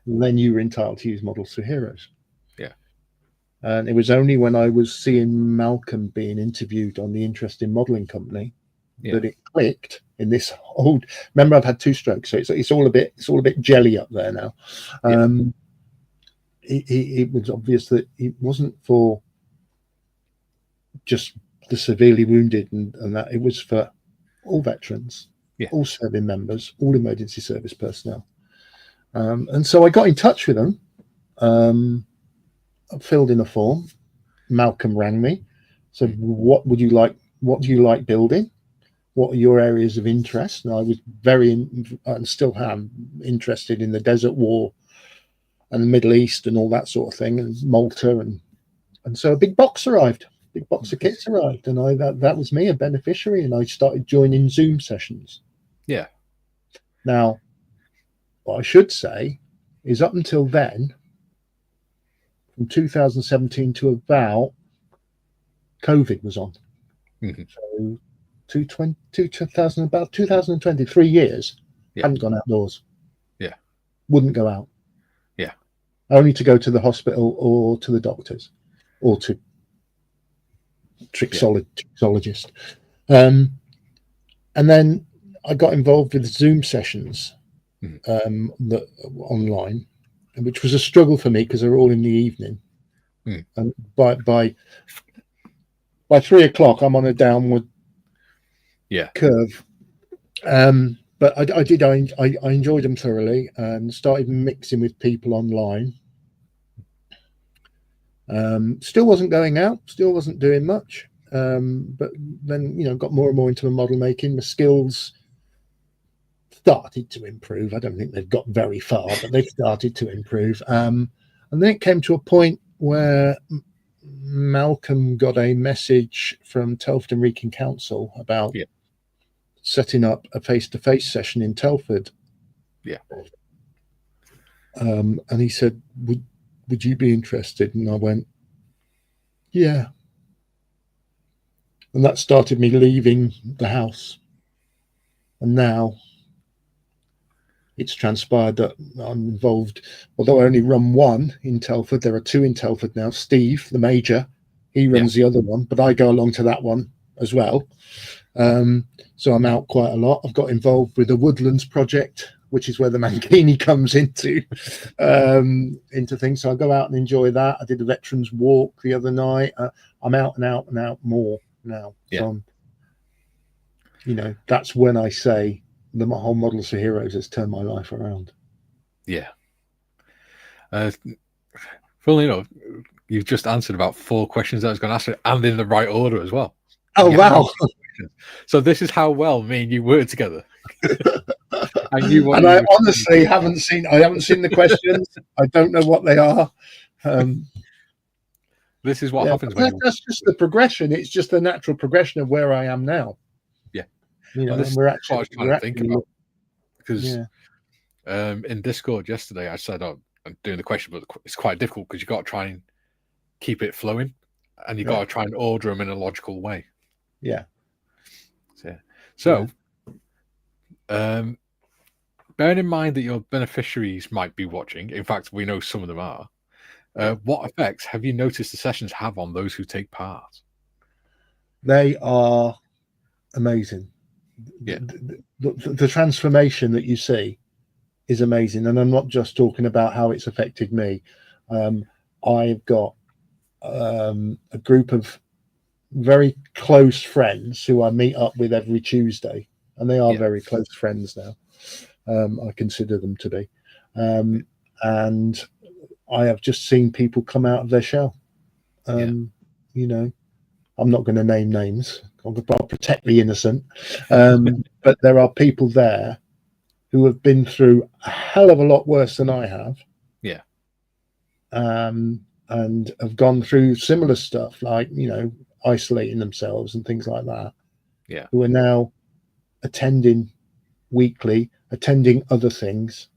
then you were entitled to use Models for Heroes. Yeah. And it was only when I was seeing Malcolm being interviewed on the Interesting Modelling Company that it clicked in this old. Remember, I've had 2 strokes, so it's all a bit jelly up there now. It was obvious that it wasn't for just the severely wounded and that it was for all veterans, all serving members, all emergency service personnel. And so I got in touch with them. I filled in a form. Malcolm rang me, said, "What would you like? What do you like building? What are your areas of interest?" And I was and still am interested in the Desert War and the Middle East and all that sort of thing, and Malta, and so a big box arrived. Big box of kits arrived, and that was me, a beneficiary, and I started joining Zoom sessions. Yeah. Now, what I should say is up until then, from 2017 to about, COVID was on. Mm-hmm. So about 2020, 3 years. Yeah. Hadn't gone outdoors. Yeah. Wouldn't go out. Yeah. Only to go to the hospital or to the doctors or to trixologist. And then I got involved with Zoom sessions that online, which was a struggle for me because they were all in the evening. And by 3 o'clock, I'm on a downward curve. But I enjoyed them thoroughly and started mixing with people online. Still wasn't going out, still wasn't doing much. But then, got more and more into the model making. The skills started to improve. I don't think they've got very far, but they've started to improve. And then it came to a point where Malcolm got a message from Telford and Wrekin Council about setting up a face-to-face session in Telford. And he said, would you be interested? And I went, yeah. And that started me leaving the house. And now it's transpired that I'm involved, although I only run one in Telford. There are two in Telford now. Steve, the major, he runs the other one, but I go along to that one as well. So I'm out quite a lot. I've got involved with the Woodlands project, which is where the Mankini comes into things. So I go out and enjoy that. I did a veterans walk the other night. I'm out and out more now. So that's when I say the whole Models for Heroes has turned my life around. Funnily enough, you've just answered about 4 questions that I was going to ask you, and in the right order as well. Oh, wow. So this is how well me and you work together. And I honestly haven't seen the questions. I don't know what they are. This is what happens that's just the progression. It's just the natural progression of where I am now. We're actually, what I was trying to think about, because in Discord yesterday I said, I'm doing the question, but it's quite difficult because you've got to try and keep it flowing, and you've got to try and order them in a logical way. So bearing in mind that your beneficiaries might be watching, in fact we know some of them are, what effects have you noticed the sessions have on those who take part? They are amazing. The transformation that you see is amazing, and I'm not just talking about how it's affected me. I've got a group of very close friends who I meet up with every Tuesday, and they are very close friends now. I consider them to be, and I have just seen people come out of their shell. I'm not going to name names. I'll protect the innocent. But there are people there who have been through a hell of a lot worse than I have. And have gone through similar stuff, like, isolating themselves and things like that. Who are now attending weekly, attending other things.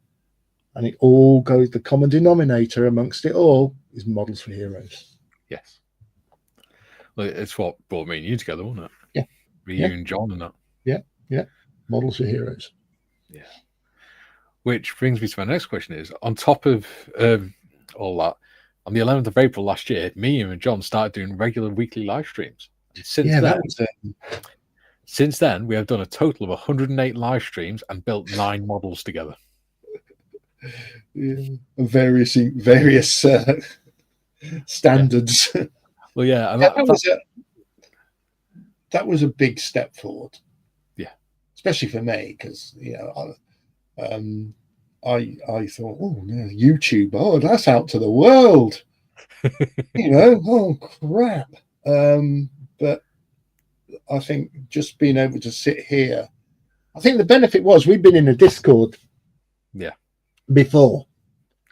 And it all goes, the common denominator amongst it all is Models for Heroes. Yes. Well, it's what brought me and you together, wasn't it? You and John and that. Models for Heroes. Which brings me to my next question is, on top of all that, on the 11th of April last year, me and John started doing regular weekly live streams. And since then, we have done a total of 108 live streams and built 9 models together. Various standards. Well, and that was a big step forward. Especially for me, because I thought, YouTube, that's out to the world. Oh crap. But I think just being able to sit here, I think the benefit was we've been in a Discord before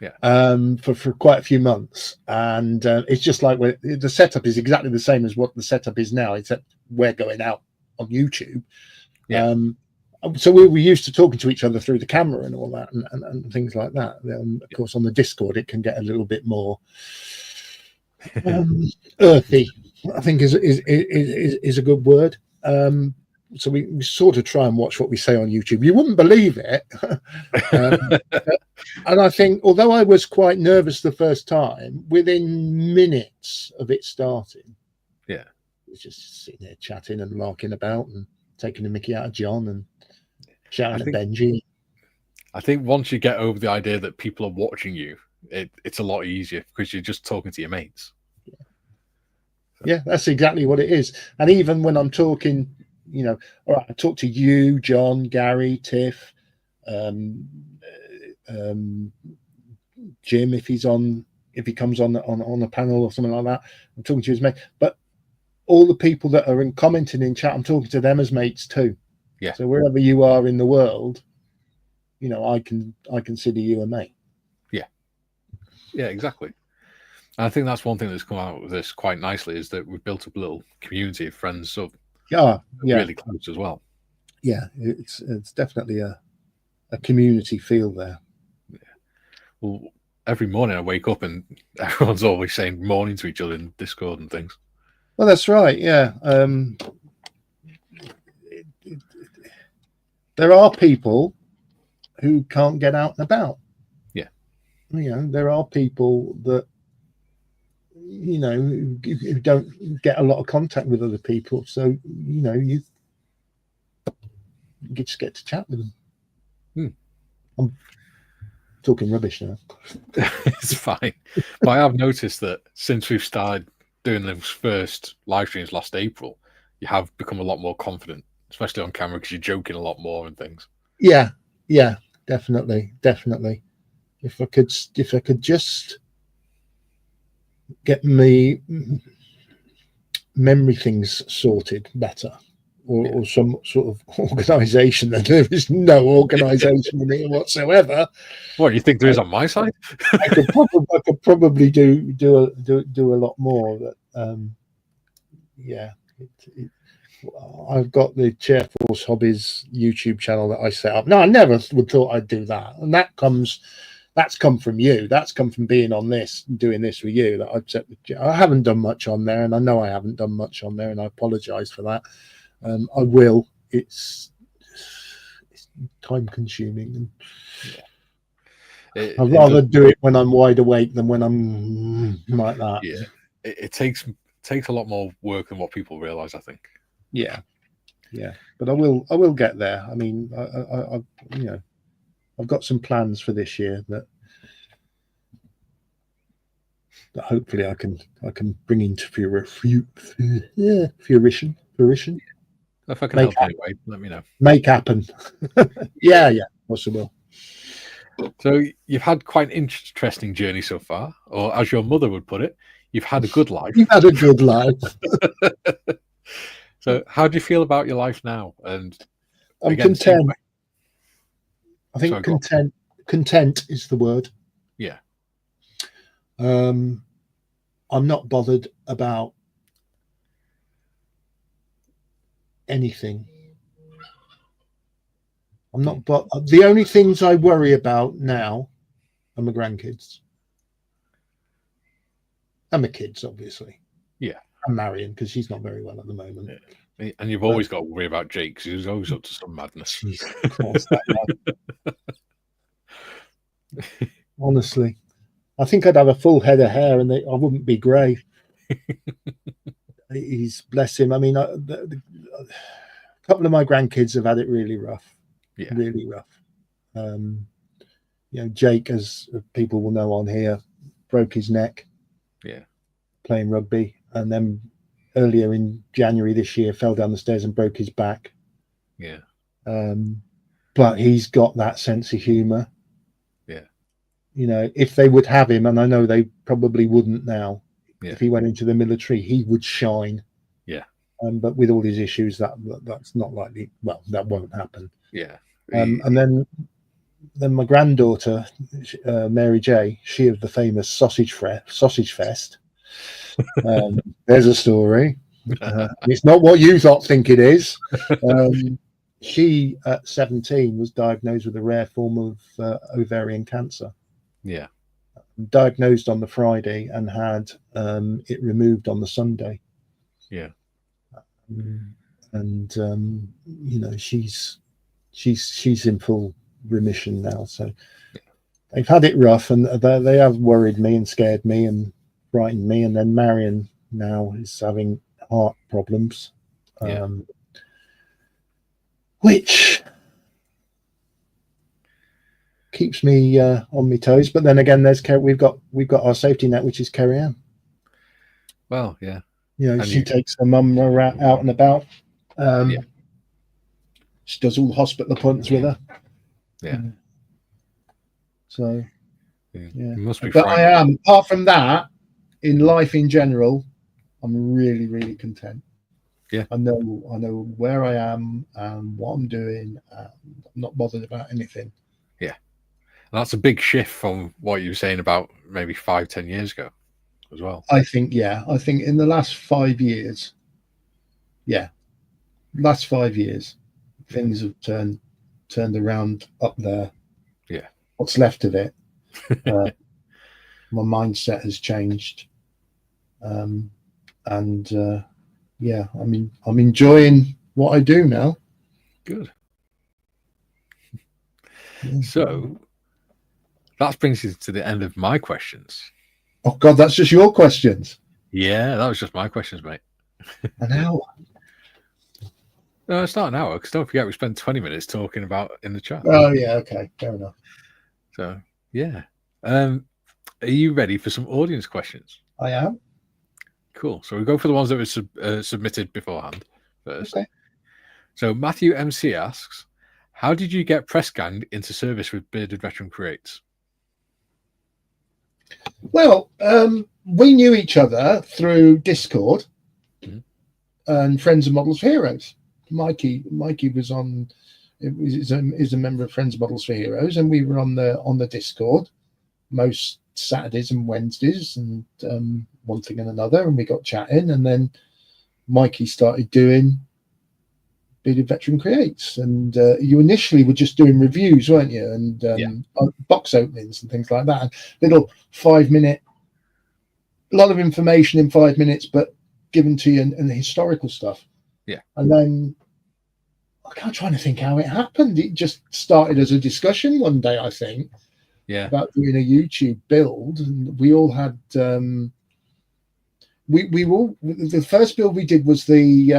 for quite a few months, and it's just like the setup is exactly the same as what the setup is now, except we're going out on YouTube. So we were used to talking to each other through the camera and all that, and things like that. Of course, on the Discord, it can get a little bit more earthy, I think is a good word. so we sort of try and watch what we say on YouTube. You wouldn't believe it. And I think, although I was quite nervous the first time, within minutes of it starting, yeah, it was just sitting there chatting and larking about and taking the mickey out of John and shouting at Benji. I think once you get over the idea that people are watching you, it's a lot easier because you're just talking to your mates. Yeah, that's exactly what it is. And even when I'm talking, you know, all right, I talk to you, John, Gary, Tiff, Jim, if he comes on a panel or something like that, I'm talking to his mate. But all the people that are commenting in chat, I'm talking to them as mates too. Yeah. So wherever you are in the world, you know, I consider you a mate. Yeah. Yeah, exactly. And I think that's one thing that's come out of this quite nicely is that we've built up a little community of friends, so really close as well. Yeah, it's definitely a community feel there. Yeah. Well, every morning I wake up and everyone's always saying morning to each other in Discord and things. Well, that's right. Yeah. There are people who can't get out and about. Yeah. You know, there are people that, you know, who don't get a lot of contact with other people. So, you know, you just get to chat with them. I'm talking rubbish now. It's fine. But I have noticed that since we've started doing those first live streams last April, you have become a lot more confident, especially on camera, because you're joking a lot more and things. Yeah, definitely. If I could just get me memory things sorted better, or some sort of organisation, then there is no organisation in it whatsoever. What you think there is on my side? I could probably do a lot more. But I've got the Chair Force Hobbies YouTube channel that I set up. No, I never would thought I'd do that, and that's come from you. That's come from being on this, doing this with you. That I haven't done much on there, and I know I haven't done much on there, and I apologise for that. I will. It's time consuming. I'd rather do it when I'm wide awake than when I'm like that. Yeah, it takes a lot more work than what people realise, I think. Yeah, but I will get there. I mean, I you know, I've got some plans for this year that hopefully I can bring into fruition. If I can help anyway, let me know. Make happen. Yeah, possible. So you've had quite an interesting journey so far, or as your mother would put it, you've had a good life. You've had a good life. So how do you feel about your life now? And I'm content. I think content is the word. Yeah. I'm not bothered about anything. I'm not, but the only things I worry about now are my grandkids and my kids, obviously. Yeah. I'm marrying because she's not very well at the moment. Yeah. And you've always got to worry about Jake because he's always up to some madness. Geez, of course, honestly, I think I'd have a full head of hair and I wouldn't be grey. He's, bless him. I mean, a couple of my grandkids have had it really rough. Yeah. Really rough. You know, Jake, as people will know on here, broke his neck. Yeah. Playing rugby, and then earlier in January this year fell down the stairs and broke his back. Yeah. But he's got that sense of humour. Yeah. You know, if they would have him, and I know they probably wouldn't now, if he went into the military, he would shine. Yeah. But with all his issues, that's not likely. Well, that won't happen. Yeah. And then my granddaughter, Mary J, she of the famous Sausage Fest. There's a story. It's not what you think it is. She, at 17, was diagnosed with a rare form of ovarian cancer. Yeah. Diagnosed on the Friday and had it removed on the Sunday. Yeah. and she's in full remission now. So they've had it rough, and they have worried me and scared me and frightened me. And then Marion now is having heart problems, which keeps me on my toes. But then again, we've got our safety net, which is Kerry Ann. Well, yeah. She takes her mum out and about. She does all the hospital appointments with her. Yeah. So, It must be. But I am, apart from that, in life in general, I'm really, really content. Yeah. I know where I am and what I'm doing. I'm not bothered about anything. Yeah. And that's a big shift from what you were saying about maybe 5-10 years ago as well. I think in the last 5 years, things have turned around up there. Yeah. What's left of it. My mindset has changed. I'm enjoying what I do now. Good. So that brings us to the end of my questions. Oh God, that's just your questions. Yeah, that was just my questions, mate. An hour? No, it's not an hour, because don't forget we spent 20 minutes talking about in the chat. Oh yeah, okay, fair enough. So yeah. Are you ready for some audience questions? I am. Cool. So we'll go for the ones that were submitted beforehand first. Okay. So Matthew MC asks, how did you get Press Gang into service with Bearded Veteran Creates? Well, we knew each other through Discord and Friends of Models for Heroes. Mikey was on. Is a member of Friends of Models for Heroes, and we were on the Discord most Saturdays and Wednesdays, and one thing and another, and we got chatting, and then Mikey started doing Bearded Veteran Creates, and you initially were just doing reviews, weren't you? And box openings and things like that. Little 5-minute, a lot of information in 5 minutes, but given to you and the historical stuff. Yeah. And then I'm trying to think how it happened. It just started as a discussion one day, I think. Yeah. About doing a YouTube build, and we all had. We all, the first build we did was the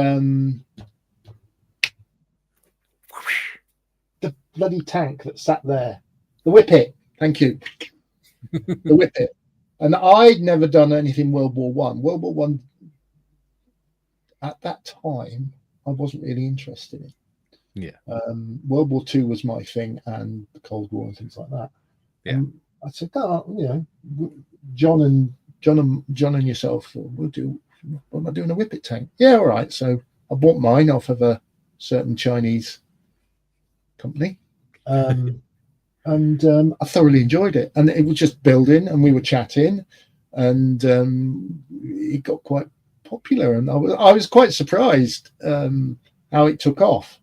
bloody tank that sat there, the Whippet. Thank you, the Whippet. And I'd never done anything World War One. World War One at that time, I wasn't really interested in. Yeah. World War Two was my thing, and the Cold War and things like that. Yeah. And I said, John and yourself, we'll do. What am I doing? A Whippet tank? Yeah, all right. So I bought mine off of a certain Chinese company, and I thoroughly enjoyed it. And it was just building, and we were chatting, and it got quite popular. And I was quite surprised how it took off.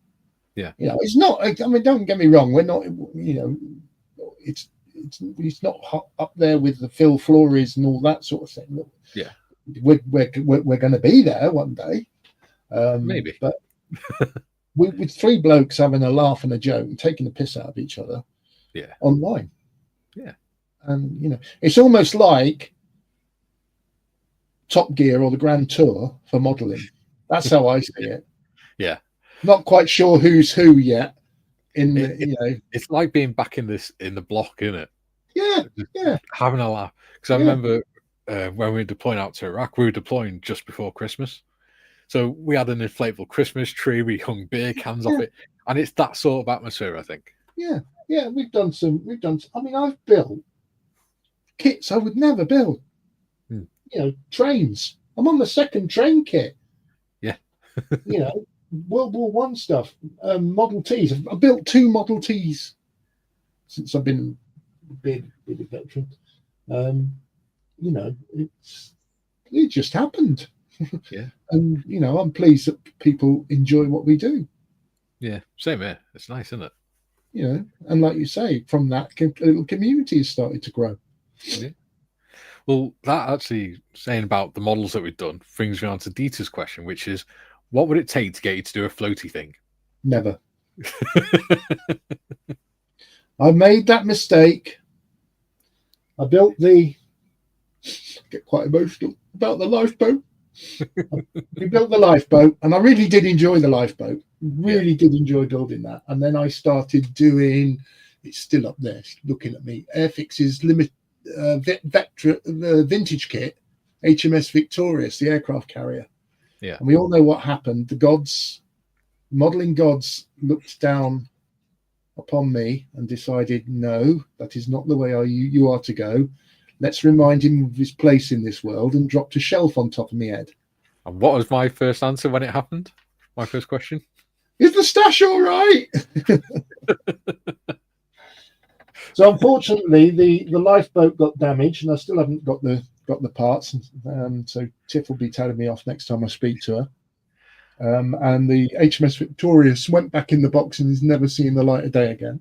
Yeah, it's not. I mean, don't get me wrong. We're not. It's not up there with the Phil Flores and all that sort of thing. Yeah, we're going to be there one day, maybe. But with 3 blokes having a laugh and a joke and taking the piss out of each other, online, and it's almost like Top Gear or the Grand Tour for modelling. That's how I see it. Yeah, not quite sure who's who yet. It's like being back in the block, isn't it? Yeah, having a laugh. Because I remember when we were deploying out to Iraq, we were deploying just before Christmas, so we had an inflatable Christmas tree. We hung beer cans off it, and it's that sort of atmosphere, I think. Yeah. We've done. I mean, I've built kits I would never build. Trains. I'm on the 2nd train kit. Yeah. World War One stuff, Model Ts. I've built 2 Model Ts since I've been a big veteran. It just happened. Yeah. And I'm pleased that people enjoy what we do. Yeah, same here. It's nice, isn't it? And like you say, from that little community has started to grow. Yeah. Well, that actually saying about the models that we've done brings me on to Dieter's question, which is, What would it take to get you to do a floaty thing? Never. I made that mistake. I built get quite emotional about the lifeboat. We built the lifeboat, and I really did enjoy the lifeboat. Really did enjoy building that. And then I started doing. It's still up there, looking at me. Airfix's vintage kit, HMS Victorious, the aircraft carrier. Yeah. And we all know what happened. The modelling gods, looked down upon me and decided, no, that is not the way you are to go. Let's remind him of his place in this world, and dropped a shelf on top of my head. And what was my first answer when it happened? My first question? Is the stash all right? So unfortunately, the lifeboat got damaged, and I still haven't got the parts. So Tiff will be telling me off next time I speak to her. And the HMS Victorious went back in the box and is never seen the light of day again.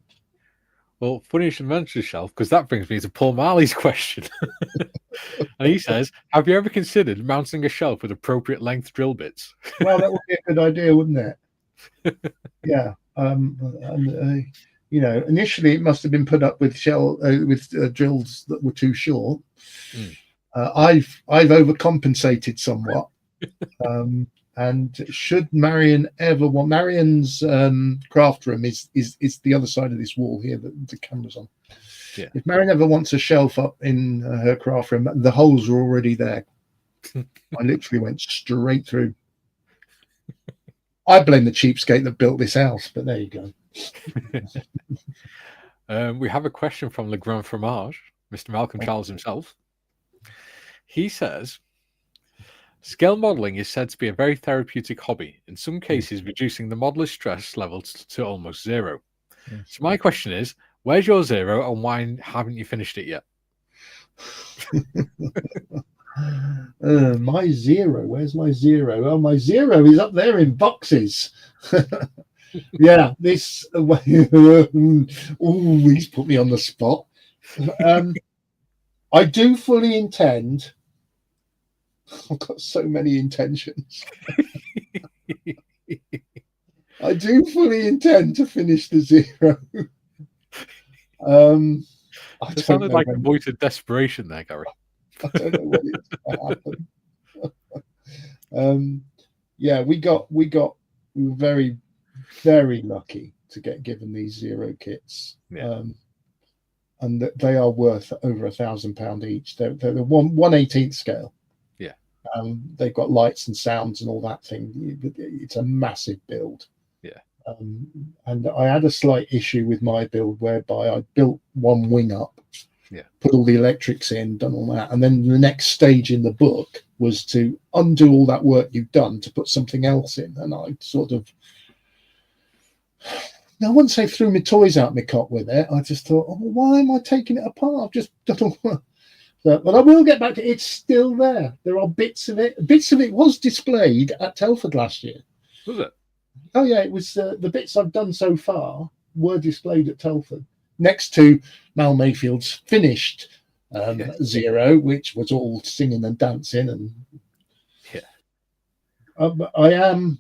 Well, funny you should mention the shelf, because that brings me to Paul Marley's question. And he says, have you ever considered mounting a shelf with appropriate length drill bits? Well, that would be a good idea, wouldn't it? Yeah. Initially it must have been put up with drills that were too short. I've overcompensated somewhat. And should Marion ever want, Marion's craft room is the other side of this wall here that the camera's on. Yeah. If Marion ever wants a shelf up in her craft room, the holes are already there. I literally went straight through. I blame the cheapskate that built this house, but there you go. We have a question from Le Grand Fromage, Mr. Malcolm Charles himself. He says, scale modelling is said to be a very therapeutic hobby, in some cases reducing the modeller's stress levels to almost zero. So my question is, where's your zero, and why haven't you finished it yet? My zero, where's my zero? Oh, my zero is up there in boxes. Yeah, this. Oh, he's put me on the spot. I do fully intend. I've got so many intentions. I do fully intend to finish the zero. It sounded like a voice of desperation there, Gary. I don't know when it's going to happen. Yeah, we were very, very lucky to get given these zero kits. Yeah. And they are worth over £1,000 each. They're the 1/18 scale. Yeah. They've got lights and sounds and all that thing. It's a massive build. Yeah. And I had a slight issue with my build whereby I built one wing up, put all the electrics in, done all that, and then the next stage in the book was to undo all that work you've done to put something else in. And I sort of, I wouldn't say threw my toys out my cot with it. I just thought, why am I taking it apart? I've just done all that. But I will get back to it. It's still there. There are bits of it. Bits of it was displayed at Telford last year. Was it? Oh yeah, it was. The bits I've done so far were displayed at Telford, next to Mal Mayfield's finished zero, which was all singing and dancing. And I am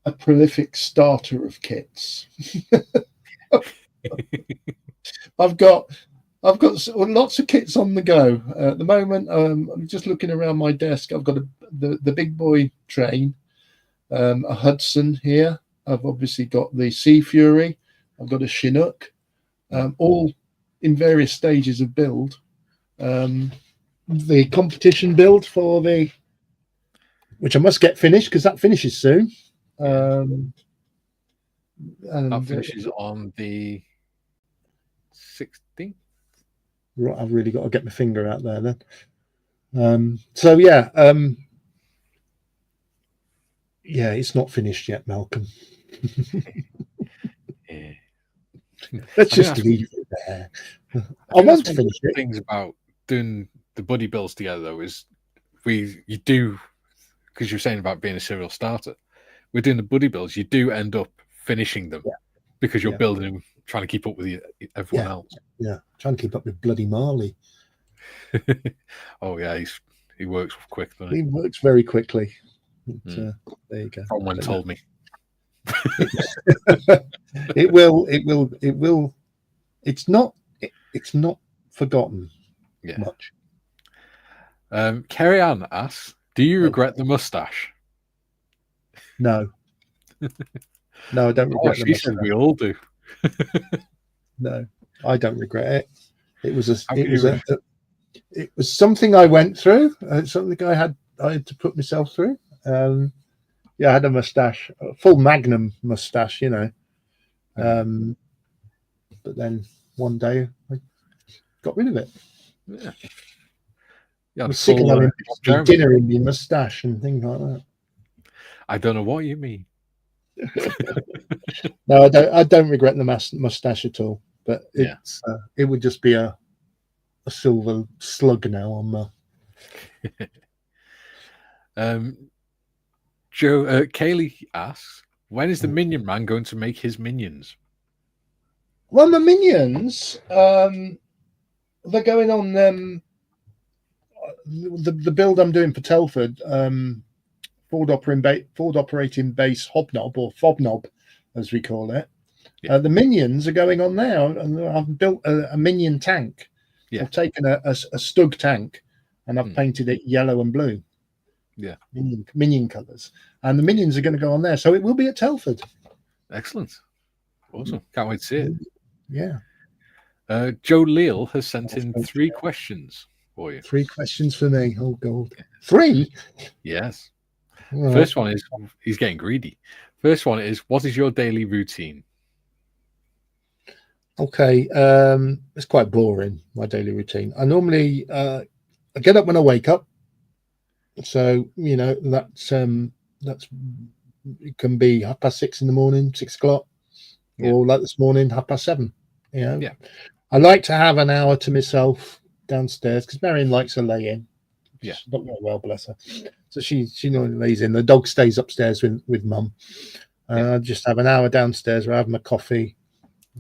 a prolific starter of kits. I've got lots of kits on the go at the moment. I'm just looking around my desk. I've got the big boy train, a Hudson here. I've obviously got the Sea Fury. I've got a Chinook, all in various stages of build. The competition build for which I must get finished because that finishes soon. And that finishes on the 16th. Right, I've really got to get my finger out there then. So yeah, it's not finished yet, Malcolm. Let's just leave it there. I want to finish it. Things about doing the buddy builds together though is you do, because you're saying about being a serial starter. We're doing the buddy builds. You do end up finishing them because you're building them, trying to keep up with everyone else. Yeah, trying to keep up with bloody Marley. Oh yeah, he works quick, doesn't he? He works very quickly. There you go. Someone told me. It will. It's not forgotten much. Kerry Ann asks, do you regret the mustache? No. No, I don't regret the mustache. She said we all do. No, I don't regret it. It was something I went through. Something I had to put myself through. I had a mustache, a full Magnum mustache, But then one day I got rid of it. Yeah. I was sick of having dinner in my mustache and things like that. I don't know what you mean. No, I don't regret the mustache at all. But it would just be a silver slug now on the. Kaylee asks, when is the Minion Man going to make his minions? Well, the minions, they're going on the build I'm doing for Telford, Ford operating base hobnob or fobnob, as we call it. The minions are going on now, and I've built a minion tank. I've taken a Stug tank, and I've painted it yellow and blue. Minion colours, and the minions are going to go on there, so it will be at Telford. Excellent, awesome! Can't wait to see it. Yeah. Joe Leal has sent in 3 questions for you. 3 questions for me. Oh God, 3? Yes. First one is, he's getting greedy. First one is, what is your daily routine? Okay, it's quite boring, my daily routine. I normally I get up when I wake up, so that's it can be 6:30 in the morning, 6 o'clock, or like this morning 7:30. I like to have an hour to myself downstairs because Marion likes to lay in. She's not very well, bless her. So she normally lays in. The dog stays upstairs with mum. Just have an hour downstairs where I have my coffee,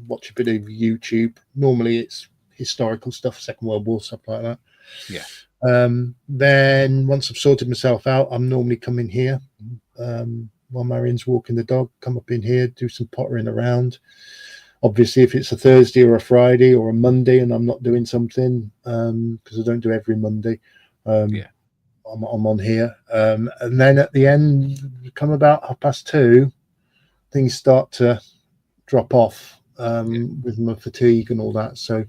watch a bit of YouTube. Normally it's historical stuff, Second World War, stuff like that. Then once I've sorted myself out, I'm normally coming here while Marion's walking the dog, come up in here, do some pottering around. Obviously, if it's a Thursday or a Friday or a Monday and I'm not doing something, because I don't do every Monday, I'm on here. And then at the end, come about 2:30, things start to drop off with my fatigue and all that. So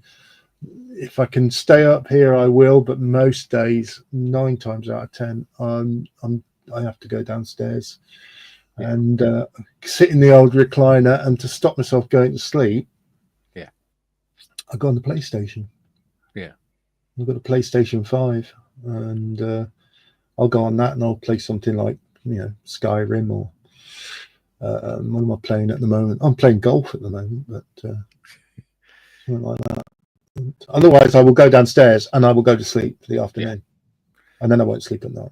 if I can stay up here, I will. But most days, 9 times out of 10, I have to go downstairs and sit in the old recliner. And to stop myself going to sleep, I go on the PlayStation. I've got a PlayStation 5, and I'll go on that and I'll play something like Skyrim or what am I playing at the moment? I'm playing golf at the moment, but something like that. Otherwise, I will go downstairs and I will go to sleep for the afternoon, and then I won't sleep at night.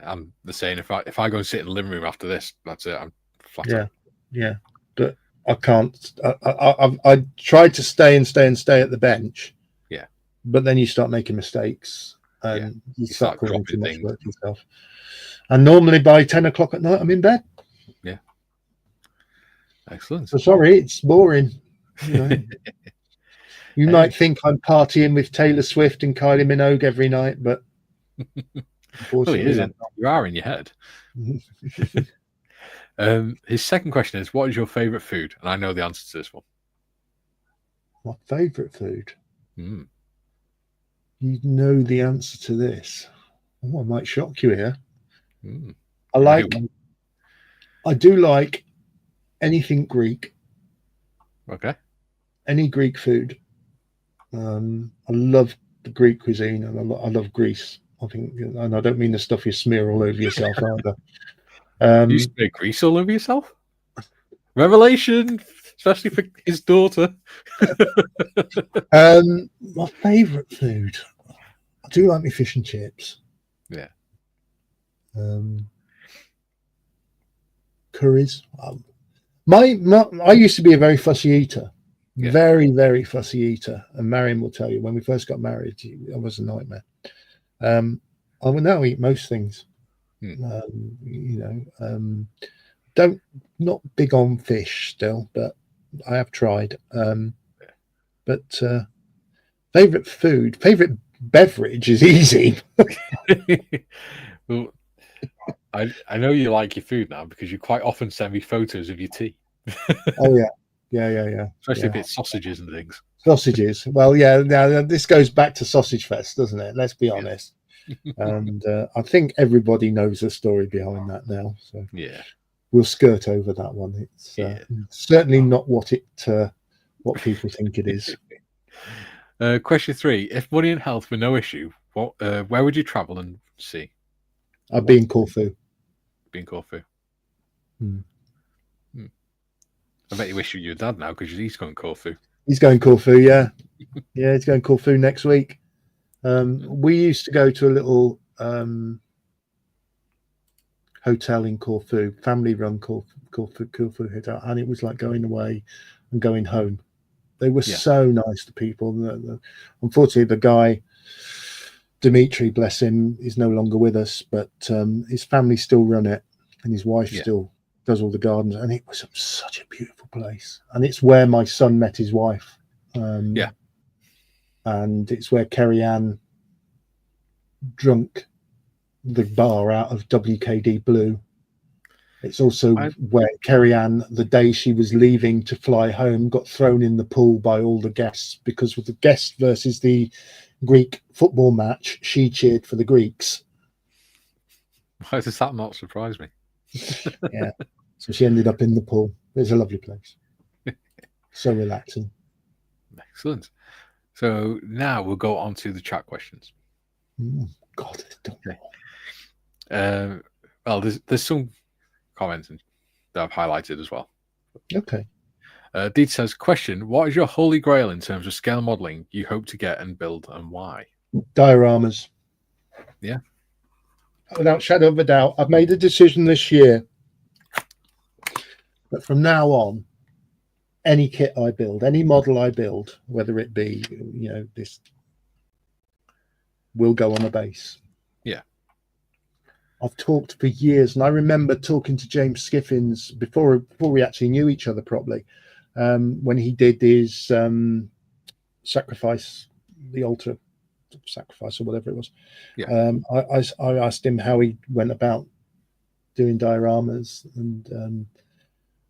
I'm the same. If I go and sit in the living room after this, that's it. I'm flat. But I can't. I tried to stay at the bench. But then you start making mistakes and you start causing too much work yourself. And normally by 10 o'clock at night, I'm in bed. Excellent. So sorry, it's boring. You might think I'm partying with Taylor Swift and Kylie Minogue every night, but unfortunately, you are in your head. His second question is, what is your favorite food? And I know the answer to this one. My favorite food? You know the answer to this. I might shock you here. I do like anything Greek. Okay. Any Greek food. I love the Greek cuisine, and I love Greece. I think, and I don't mean the stuff you smear all over yourself either. You smear grease all over yourself? Revelation, especially for his daughter. My favourite food. I do like my fish and chips. Curries. I used to be a very fussy eater. Very, very fussy eater. And Marion will tell you, when we first got married, it was a nightmare. I will now eat most things. Not big on fish still, but I have tried. But favorite beverage is easy. Well, I know you like your food now because you quite often send me photos of your tea. Oh yeah. Especially if it's sausages and things. Sausages. Well, yeah. Now this goes back to Sausage Fest, doesn't it? Let's be honest. And I think everybody knows the story behind that now. So yeah, we'll skirt over that one. It's certainly not what people think it is. Question 3: if money and health were no issue, where would you travel and see? I'd be in Corfu. Be in Corfu. I bet you wish you were your dad now because he's going Corfu. He's going Corfu, yeah. Yeah, he's going Corfu next week. We used to go to a little hotel in Corfu, family-run Corfu hotel, and it was like going away and going home. They were so nice to people. Unfortunately, the guy, Dimitri, bless him, is no longer with us, but his family still run it, and his wife still does all the gardens, and it was such a beautiful place. And it's where my son met his wife. And it's where Kerry Ann drunk the bar out of WKD Blue. It's also where Kerry Ann, the day she was leaving to fly home, got thrown in the pool by all the guests because with the guests versus the Greek football match, she cheered for the Greeks. Why does that not surprise me? Yeah. So she ended up in the pool. It's a lovely place. So relaxing. Excellent. So now we'll go on to the chat questions. God, okay. Well, there's some comments that I've highlighted as well. Okay. Deed says, question, what is your holy grail in terms of scale modelling you hope to get and build, and why? Dioramas. Yeah. Without shadow of a doubt, I've made a decision this year that from now on, any kit I build, any model I build, whether it be, this will go on a base. Yeah. I've talked for years, and I remember talking to James Skiffins before we actually knew each other properly, when he did his sacrifice, the altar sacrifice or whatever it was. Yeah. I asked him how he went about doing dioramas, and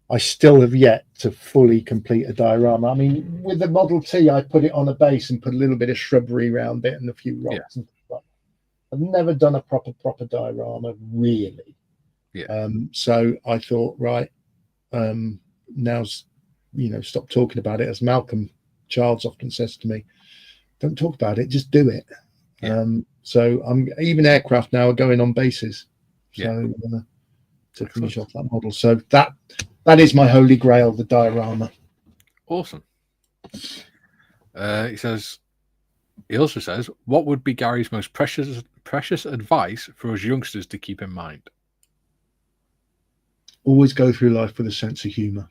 I still have yet to fully complete a diorama. I mean, with the Model T, I put it on a base and put a little bit of shrubbery around it and a few rocks and stuff like that. I've never done a proper diorama, really. Yeah. So I thought, right, now's, stop talking about it. As Malcolm Childs often says to me, don't talk about it, just do it. Yeah. So even aircraft now are going on bases. So to finish off that model. So that is my holy grail, the diorama. Awesome. He also says, what would be Gary's most precious advice for us youngsters to keep in mind? Always go through life with a sense of humour.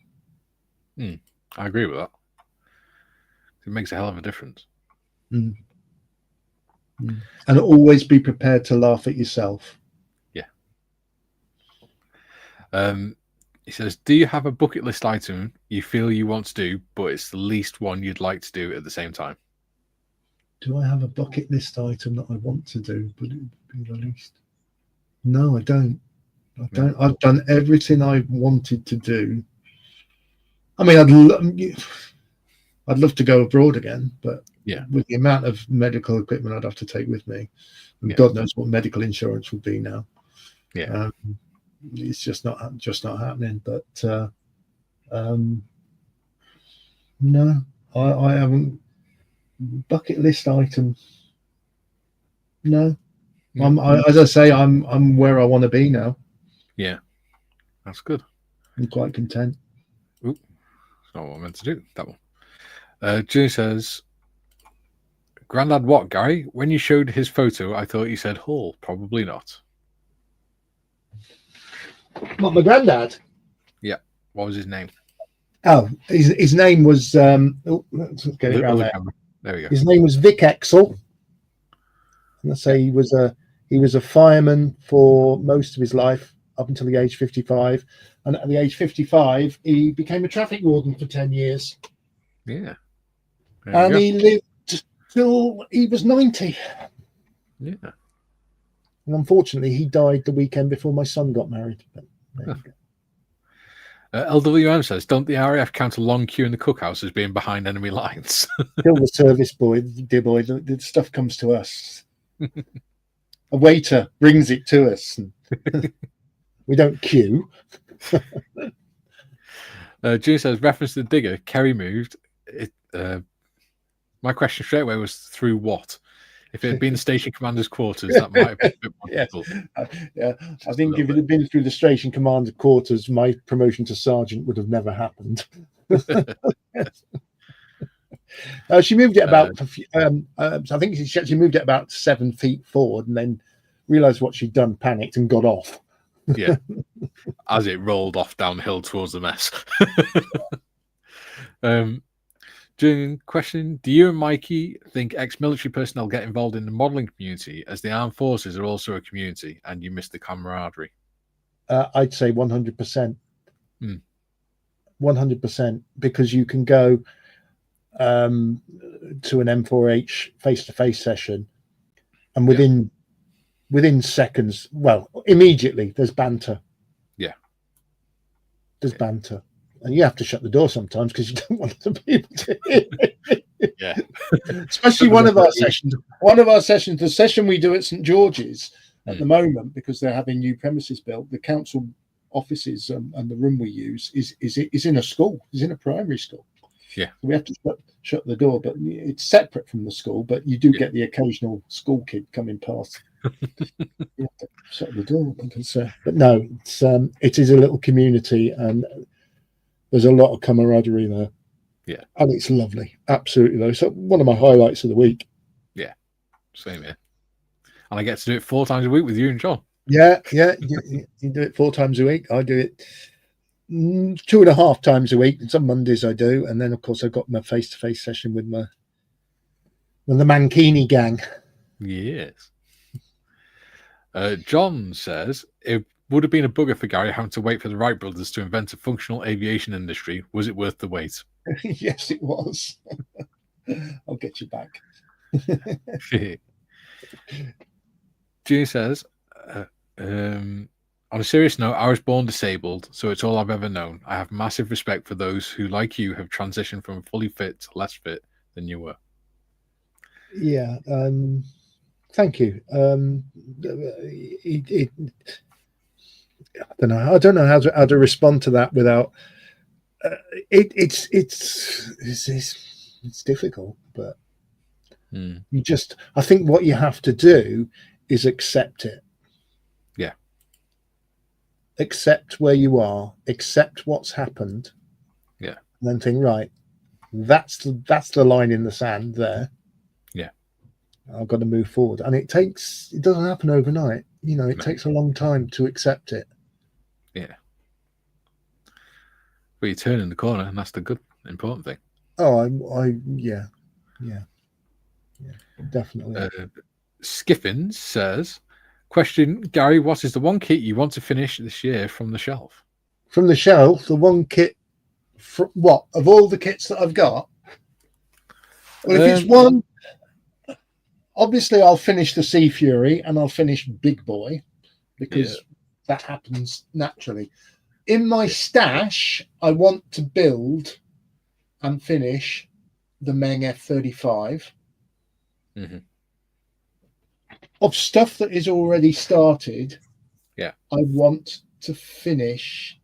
I agree with that. It makes a hell of a difference. And always be prepared to laugh at yourself. Yeah. He says, do you have a bucket list item you feel you want to do, but it's the least one you'd like to do at the same time? Do I have a bucket list item that I want to do, but it would be the least? No, I don't. I've done everything I wanted to do. I mean, I'd love to go abroad again, but with the amount of medical equipment I'd have to take with me, and God knows what medical insurance would be now. Yeah. It's just not happening. But no, I haven't. Bucket list item. No, as I say, I'm where I want to be now. Yeah, that's good. I'm quite content. Ooh, that's not what I meant to do. That one. Julie says, Grandad, what, Gary? When you showed his photo, I thought you said Hall. Probably not. What, my granddad? Yeah. What was his name? Oh, his name was. Let's get it around there. There we go. His name was Vic Exel. And I say he was a He was a fireman for most of his life up until the age 55. And at the age 55, he became a traffic warden for 10 years. Yeah. And he lived till he was 90. Yeah. And unfortunately, he died the weekend before my son got married. But there you go. LWM says, don't the RAF count a long queue in the cookhouse as being behind enemy lines? Kill the service boy, dear boy. The stuff comes to us. A waiter brings it to us. And we don't queue. June says, reference to the digger, Kerry moved. My question straight away was through what? If it had been the station commander's quarters, that might have been a bit more difficult. Yeah, I think if it had been through the station commander's quarters, my promotion to sergeant would have never happened. She moved it about, I think she actually moved it about 7 feet forward and then realised what she'd done, panicked and got off. Yeah, as it rolled off downhill towards the mess. During question, do you and Mikey think ex-military personnel get involved in the modelling community, as the armed forces are also a community, and you miss the camaraderie? I'd say 100%. 100%, because you can go to an M4H face-to-face session, and within seconds, well, immediately, there's banter. Yeah. There's banter. And you have to shut the door sometimes because you don't want the people to hear it. Yeah. Especially one of our sessions, the session we do at St George's at the moment, because they're having new premises built, the council offices and the room we use is in a school, is in a primary school. Yeah. We have to shut the door, but it's separate from the school, but you do get the occasional school kid coming past. You have to shut the door because, but no, it is a little community and there's a lot of camaraderie there. Yeah. And it's lovely. Absolutely though. So one of my highlights of the week. Yeah. Same here. And I get to do it 4 times a week with you and John. Yeah. You do it 4 times a week. I do it 2.5 times a week. And some Mondays I do. And then of course I've got my face-to-face session with the Mankini gang. Yes. John says, it would have been a bugger for Gary having to wait for the Wright brothers to invent a functional aviation industry. Was it worth the wait? Yes, it was. I'll get you back. Ginny says, on a serious note, I was born disabled, so it's all I've ever known. I have massive respect for those who, like you, have transitioned from fully fit to less fit than you were. Yeah. Thank you. I don't know how to respond to that without. It's difficult, but you just. I think what you have to do is accept it. Yeah. Accept where you are. Accept what's happened. Yeah. And then think, right, that's the line in the sand there. Yeah. I've got to move forward, and it doesn't happen overnight. It takes a long time to accept it. Yeah. But you turn in the corner, and that's the good, important thing. Oh, yeah, definitely. Skiffins says, question, Gary, what is the one kit you want to finish this year from the shelf? From the shelf, the one kit, what, of all the kits that I've got? Well, if it's one, obviously I'll finish the Sea Fury and I'll finish Big Boy because that happens naturally. In my stash, I want to build and finish the Meng F-35. Mm-hmm. Of stuff that is already started, I want to finish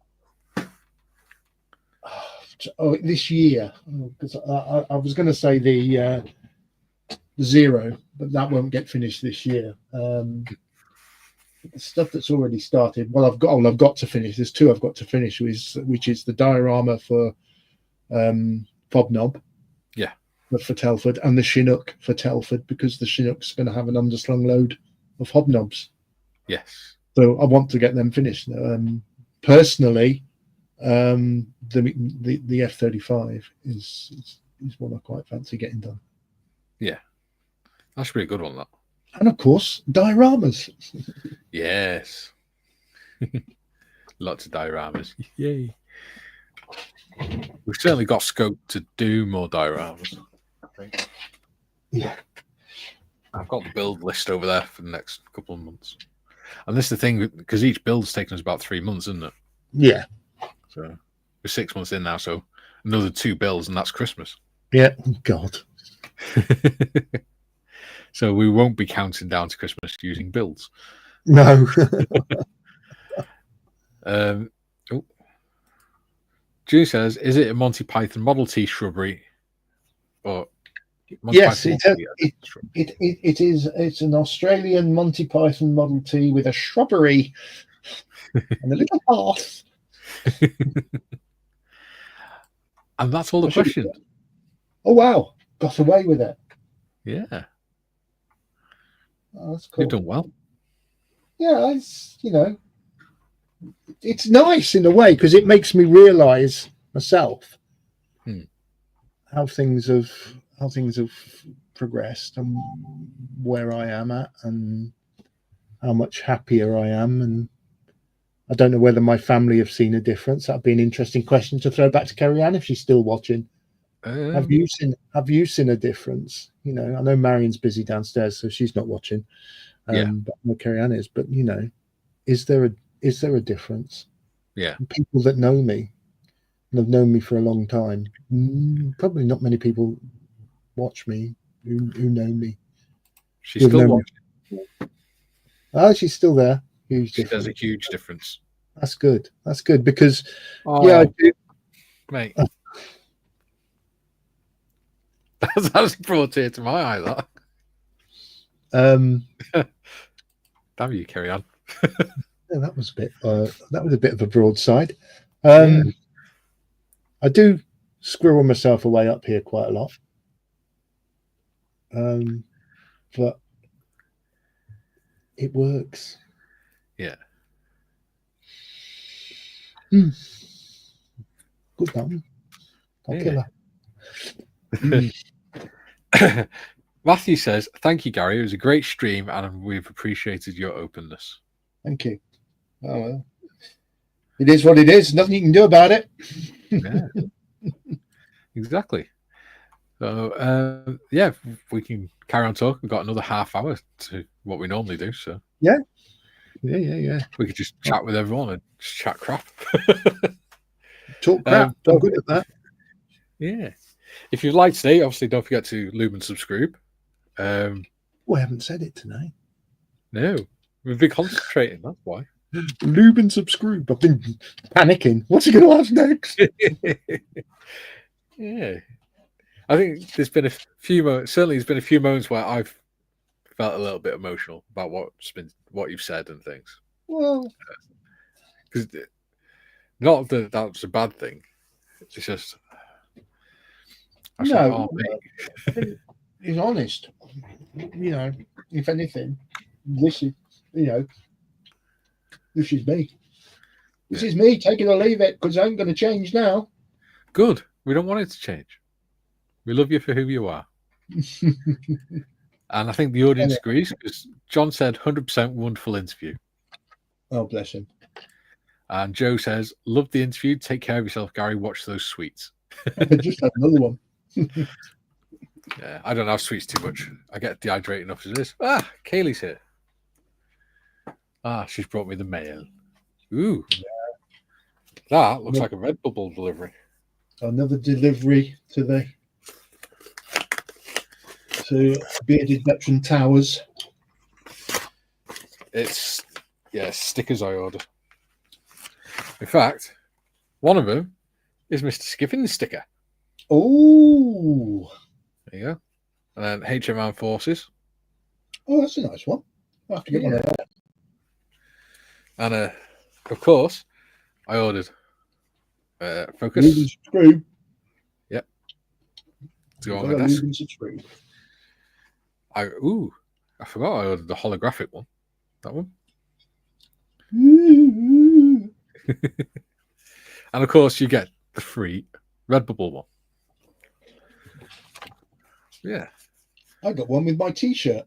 this year. Because I was going to say the Zero, but that won't get finished this year. The stuff that's already started. Well, I've got to finish. There's 2 I've got to finish, which is the diorama for Fobnob. Yeah. For Telford, and the Chinook for Telford, because the Chinook's going to have an underslung load of hobnobs. Yes. So I want to get them finished. Personally, the F-35 is one I quite fancy getting done. Yeah. That should be a good one, that. And of course, dioramas. Yes. Lots of dioramas. Yay. We've certainly got scope to do more dioramas, I think. Yeah. I've got the build list over there for the next couple of months. And this is the thing, because each build's taken us about 3 months, isn't it? Yeah. So we're 6 months in now, so another 2 builds, and that's Christmas. Yeah. God. So we won't be counting down to Christmas using builds. No. June says, is it a Monty Python Model T shrubbery? Or Monty yes, Python it is. It's an Australian Monty Python Model T with a shrubbery and a little path. And that's all the questions. Oh, wow. Got away with it. Yeah. Oh, that's cool. You've done well. Yeah, it's, it's nice in a way because it makes me realise myself how things have progressed and where I am at and how much happier I am. And I don't know whether my family have seen a difference. That'd be an interesting question to throw back to Kerry Ann if she's still watching. Have you seen a difference? I know Marion's busy downstairs, so she's not watching. But no, Kerry Ann is. But is there a difference? Yeah. People that know me and have known me for a long time, probably not many people watch me who know me. She's still watching. Oh, she's still there. She does a huge difference. That's good. That's good because I do. Mate. That's brought a tear to my eye, that. Damn you, carry on. Yeah, that was a bit of a broadside. I do squirrel myself away up here quite a lot. But it works. Yeah. Good one. I'll kill her. Matthew says, thank you, Gary. It was a great stream and we've appreciated your openness. Thank you. Oh, well. It is what it is. Nothing you can do about it. Yeah. Exactly. So, if we can carry on talking. We've got another half hour to what we normally do. So Yeah. We could just chat with everyone and just chat crap. Talk crap. I'm good at that. Yeah. If you'd like today, obviously don't forget to lube and subscribe. I haven't said it tonight. No. We've been concentrating, that's why. Lube and subscribe. I've been panicking. What's he going to ask next? Yeah. I think there's been a few moments, certainly there's been a few moments where I've felt a little bit emotional about what you've said and things. Well, because not that that's a bad thing. It's just I think he's honest. If anything, this is me. This is me. Take it or leave it, because I ain't going to change now. Good. We don't want it to change. We love you for who you are. And I think the audience agrees, because John said 100% wonderful interview. Oh, bless him. And Joe says, love the interview. Take care of yourself, Gary. Watch those sweets. I just had another one. Yeah, I don't have sweets too much. I get dehydrated enough as it is. Kaylee's here. She's brought me the mail. Ooh. Yeah. That looks like a Red Bubble delivery. Another delivery to Bearded Veteran Towers. It's stickers I ordered. In fact, one of them is Mr. Skiffing's sticker. Oh, there you go. And then HM Forces. Oh, that's a nice one. I'll have to get one of that. And of course, I ordered Focus. Screw. Yep. To go on my desk. I forgot I ordered the holographic one. That one. And of course, you get the free Red Bubble one. Yeah. I got one with my T-shirt.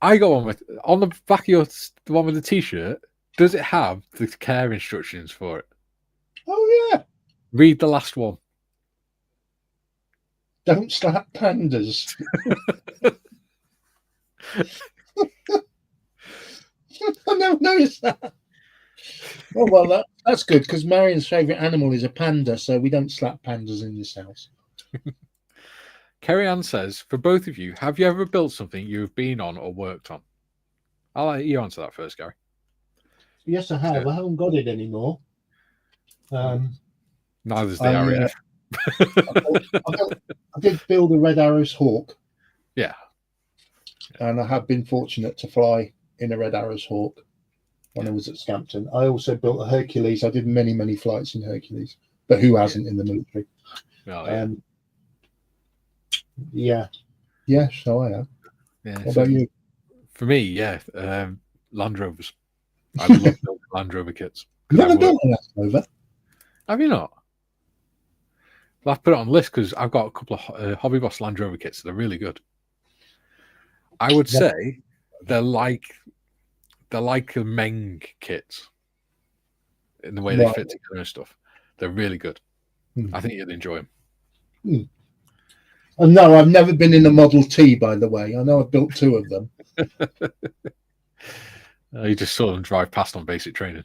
I got one with on the back of the one with the T-shirt. Does it have the care instructions for it? Oh yeah. Read the last one. Don't slap pandas. I never noticed that. Oh well, that's good because Marion's favourite animal is a panda, so we don't slap pandas in this house. Kerry Ann says, for both of you, have you ever built something you've been on or worked on? I'll let you answer that first, Gary. Yes, I have. I haven't got it anymore. Neither's the RAF. I did build a Red Arrows Hawk. Yeah. And I have been fortunate to fly in a Red Arrows Hawk when I was at Scampton. I also built a Hercules. I did many, many flights in Hercules, but who hasn't in the military? Oh, yeah. Yeah, so I have. Yeah, what about you? For me, yeah, Land Rovers. I love building Land Rover kits. You never built a Land Rover? Have you not? Well, I've put it on the list because I've got a couple of Hobby Boss Land Rover kits that are really good. I would say they're like a Meng kits in the way they fit together and stuff. They're really good. I think you'd enjoy them. And no, I've never been in a Model T, by the way. I know I've built 2 of them. You just saw them drive past on basic training.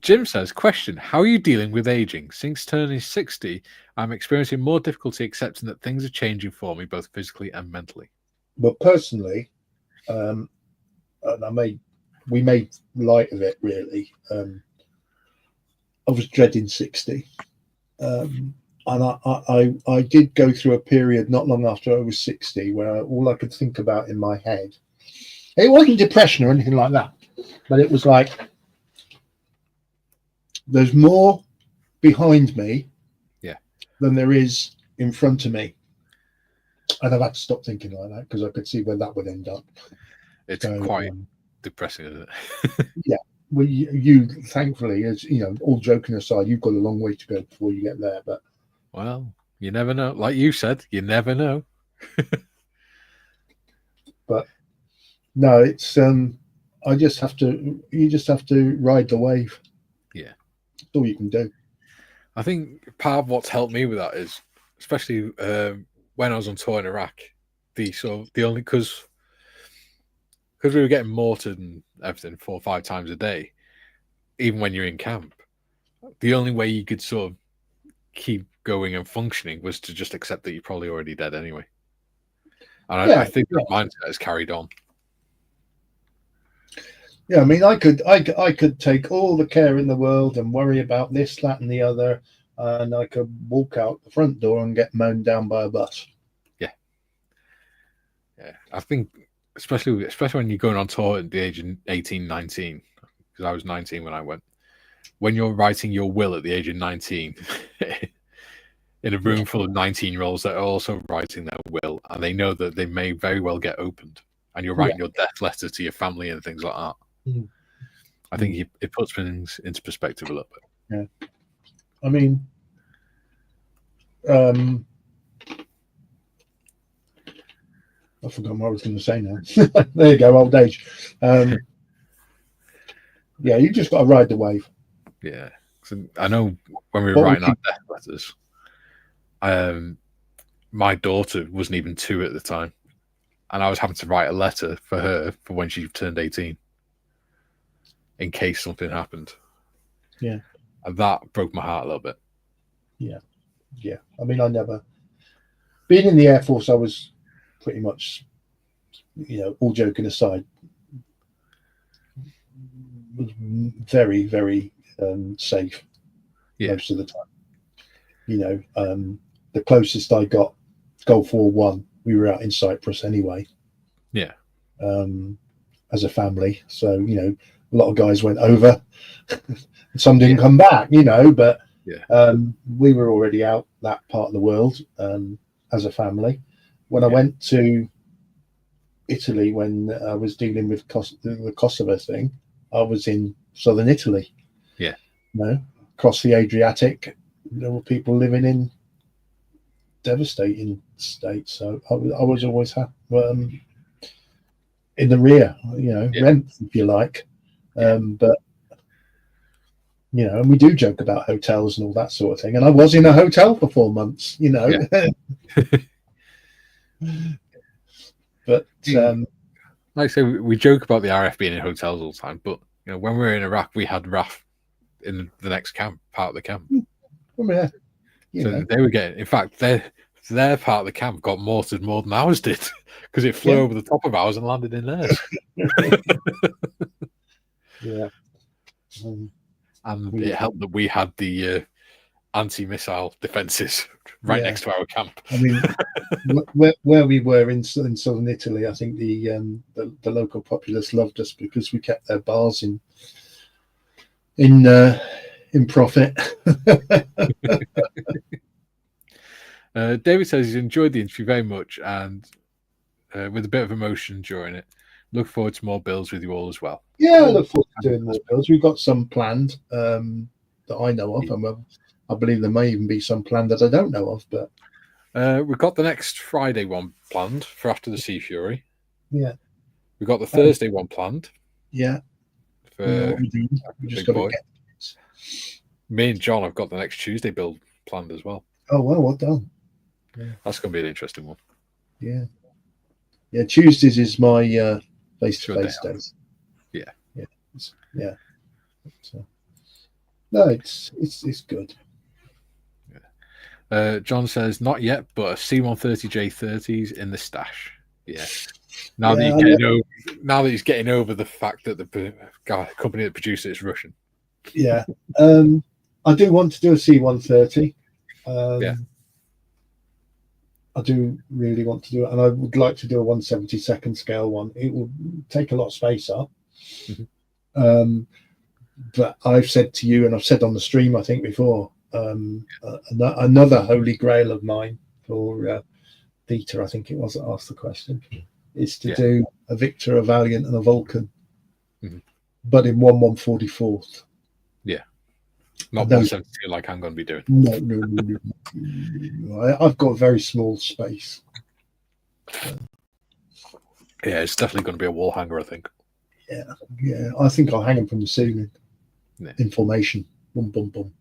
Jim says, question, how are you dealing with aging? Since turning 60, I'm experiencing more difficulty accepting that things are changing for me, both physically and mentally. But personally, and we made light of it, really. I was dreading 60. And I did go through a period not long after I was 60 where all I could think about in my head, it wasn't depression or anything like that, but it was like, there's more behind me than there is in front of me. And I've had to stop thinking like that because I could see where that would end up. It's quite depressing, isn't it? Yeah. Well, you thankfully, as you know, all joking aside, you've got a long way to go before you get there. But well, you never know. Like you said, you never know. But no, it's you just have to ride the wave. Yeah, that's all you can do. I think part of what's helped me with that is, especially when I was on tour in Iraq, because we were getting mortared and everything 4 or 5 times a day, even when you're in camp, the only way you could sort of keep going and functioning was to just accept that you're probably already dead anyway. And I think that mindset has carried on. Yeah, I mean, I could take all the care in the world and worry about this, that, and the other, and I could walk out the front door and get mown down by a bus. Yeah. I think, especially when you're going on tour at the age of 18, 19, because I was 19 when I went. When you're writing your will at the age of 19, in a room full of 19-year-olds that are also writing their will, and they know that they may very well get opened, and you're writing your death letter to your family and things like that. I think it puts things into perspective a little bit. Yeah. I mean, I forgot what I was going to say now. There you go, old age. Yeah, you just got to ride the wave. Yeah. So I know when we were writing our death letters, my daughter wasn't even 2 at the time, and I was having to write a letter for her for when she turned 18 in case something happened. Yeah. And that broke my heart a little bit. Yeah. I mean, being in the Air Force, I was pretty much, all joking aside, was very, very safe most of the time. The closest I got, Gulf War 1, we were out in Cyprus anyway. Yeah. As a family. So, a lot of guys went over. Some didn't come back, but we were already out that part of the world as a family. When I went to Italy, when I was dealing with the Kosovo thing, I was in southern Italy. Yeah. Across the Adriatic, there were people living in devastating states. So I was always happy, in the rear, rent, if you like. But and we do joke about hotels and all that sort of thing. And I was in a hotel for 4 months, But like I say, we joke about the RF being in hotels all the time, but when we were in Iraq, we had RAF in the next camp, part of the camp. So they were getting, in fact, their part of the camp got mortared more than ours did because it flew over the top of ours and landed in theirs. And it helped that we had the anti-missile defences right next to our camp. I mean, where we were in southern Italy, I think the local populace loved us because we kept their bars in profit. David says he's enjoyed the interview very much and with a bit of emotion during it. Look forward to more builds with you all as well. Yeah, I look forward to doing more builds. We've got some planned that I know of, and I believe there may even be some planned that I don't know of. But we've got the next Friday one planned for after the Sea Fury. Yeah, we've got the Thursday one planned. Yeah, for we just got to get. Me and John have got the next Tuesday build planned as well. Oh well done. Yeah. That's going to be an interesting one. Yeah. Tuesdays is my face-to-face days. So, no, it's good. John says not yet, but a C-130J30s in the stash. Yeah. Now that he's getting over the fact that the company that produced it is Russian. Yeah. I do want to do a C-130. I do really want to do it, and I would like to do a 1/72nd scale one. It will take a lot of space up. But I've said to you, and I've said on the stream, I think before, another holy grail of mine for Peter, I think it was that asked the question, is to do a Victor, a Valiant, and a Vulcan, but in 1/144th. Yeah. Not 172 like I'm going to be doing. No. I've got very small space. Yeah, it's definitely going to be a wall hanger, I think. Yeah. I think I'll hang them from the ceiling. Yeah. In formation. Boom, boom, boom.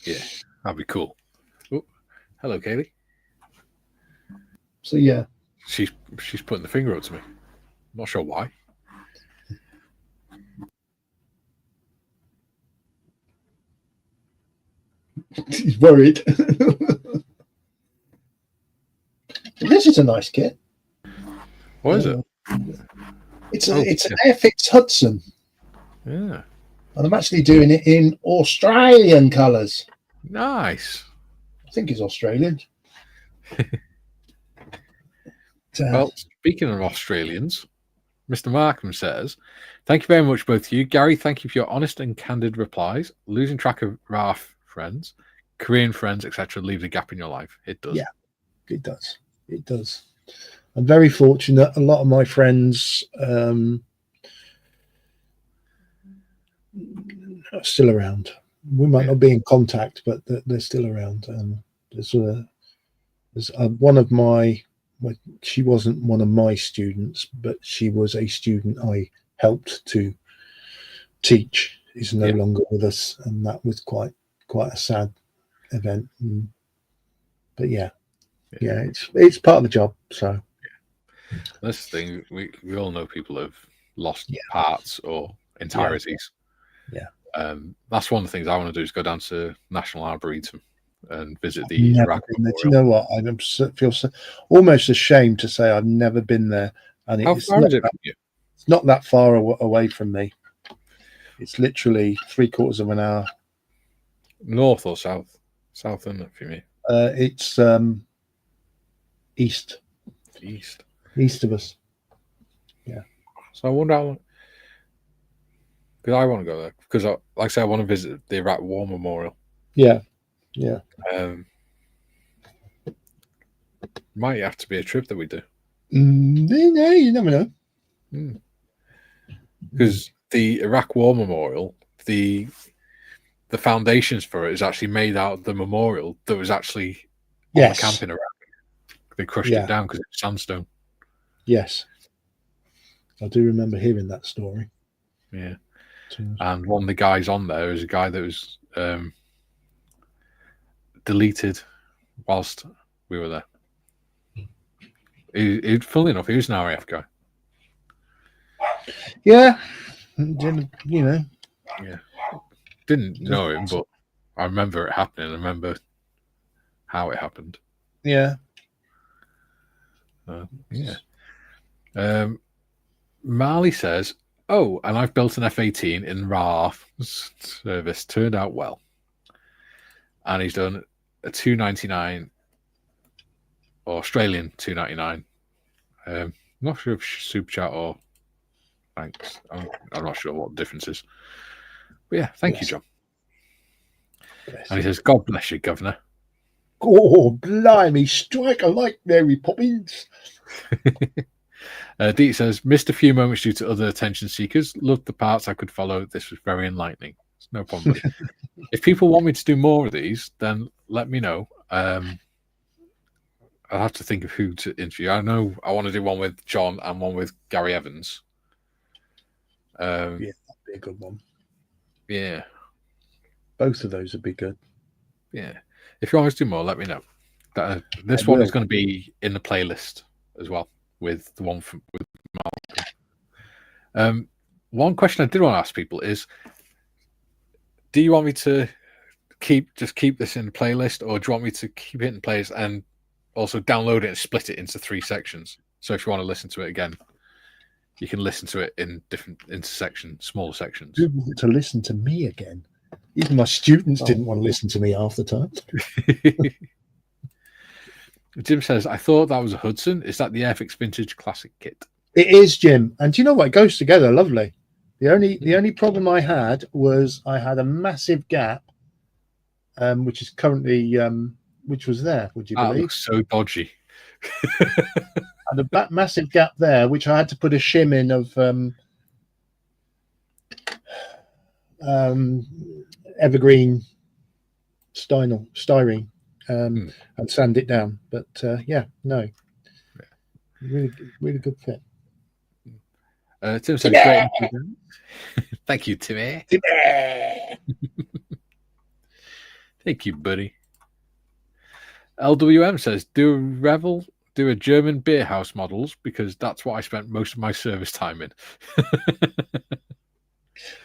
Yeah, that'd be cool. Oh, hello, Kaylee. So yeah, she's putting the finger up to me. I'm not sure why. He's worried. This is a nice kit. What is it? It's an Airfix Hudson. Yeah. And I'm actually doing it in Australian colours. Nice. I think it's Australian. Well, speaking of Australians, Mr. Markham says, thank you very much, both of you. Gary, thank you for your honest and candid replies. Losing track of RAF friends, Korean friends, etc. leaves a gap in your life. It does. Yeah, it does. It does. I'm very fortunate. A lot of my friends are still around. We might not be in contact, but they're still around. There's one of my, she wasn't one of my students, but she was a student I helped to teach, is no longer with us, and that was quite a sad event. But it's part of the job. So this thing, we all know people have lost parts or entireties. That's one of the things I want to do is go down to National Arboretum and visit the Iraq Memorial. Do you know what? I feel almost ashamed to say I've never been there. And how far is it from you? It's not that far away from me. It's literally 3/4 of an hour. North or south? South, isn't it, for me? It's east. East of us. Yeah. So I wonder how long. Because I want to go there. Because, like I say, I want to visit the Iraq War Memorial. Yeah. Might have to be a trip that we do. No, you never know. Because the Iraq War Memorial, the the foundations for it is actually made out of the memorial that was actually on the camping around. They crushed it down because it's sandstone. Yes. I do remember hearing that story. Yeah. And one of the guys on there is a guy that was deleted whilst we were there. Funnily enough, he was an RAF guy. Yeah. You know. Yeah. Didn't know him, but I remember it happening. I remember how it happened. Yeah. Marley says, "Oh, and I've built an F-18 in RAF service. Turned out well." And he's done a 299 Australian 299. Not sure if super chat or thanks. I'm not sure what the difference is. But yeah, thank you, John. And he says, "God bless you, Governor." Oh, blimey, strike a light, Mary Poppins. Deet says, "Missed a few moments due to other attention seekers. Loved the parts I could follow. This was very enlightening." It's no problem, buddy. If people want me to do more of these, then let me know. I'll have to think of who to interview. I know I want to do one with John and one with Gary Evans. Yeah, that'd be a good one. Yeah. Both of those would be good. Yeah. If you want us to do more, let me know. This one is going to be in the playlist as well with the one with Malcolm. One question I did want to ask people is, do you want me to keep this in the playlist, or do you want me to keep it in playlist and also download it and split it into 3 sections? So if you want to listen to it again, you can listen to it in different smaller sections. You want to listen to me again? Even my students didn't want to listen to me half the time. Jim says, "I thought that was a Hudson. Is that the Airfix Vintage Classic kit?" It is, Jim. And do you know what? It goes together lovely. The only problem I had was I had a massive gap, which is currently which was there. Would you believe? Looks so dodgy. And a massive gap there, which I had to put a shim in of evergreen styrene and sand it down. But really good fit. Tim said, "Great." Thank you, Timmy. Thank you, buddy. LWM says, do a German beer house models, because that's what I spent most of my service time in.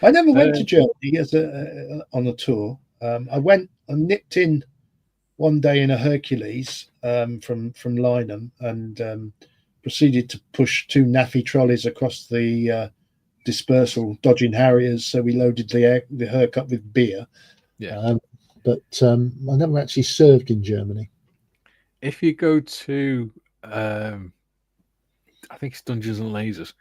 I never went to Germany on a tour. I went and nipped in one day in a Hercules from Lynham and proceeded to push 2 naffy trolleys across the dispersal, dodging Harriers. So we loaded the Herc up with beer. Yeah. But I never actually served in Germany. If you go to, I think it's Dungeons and Lasers,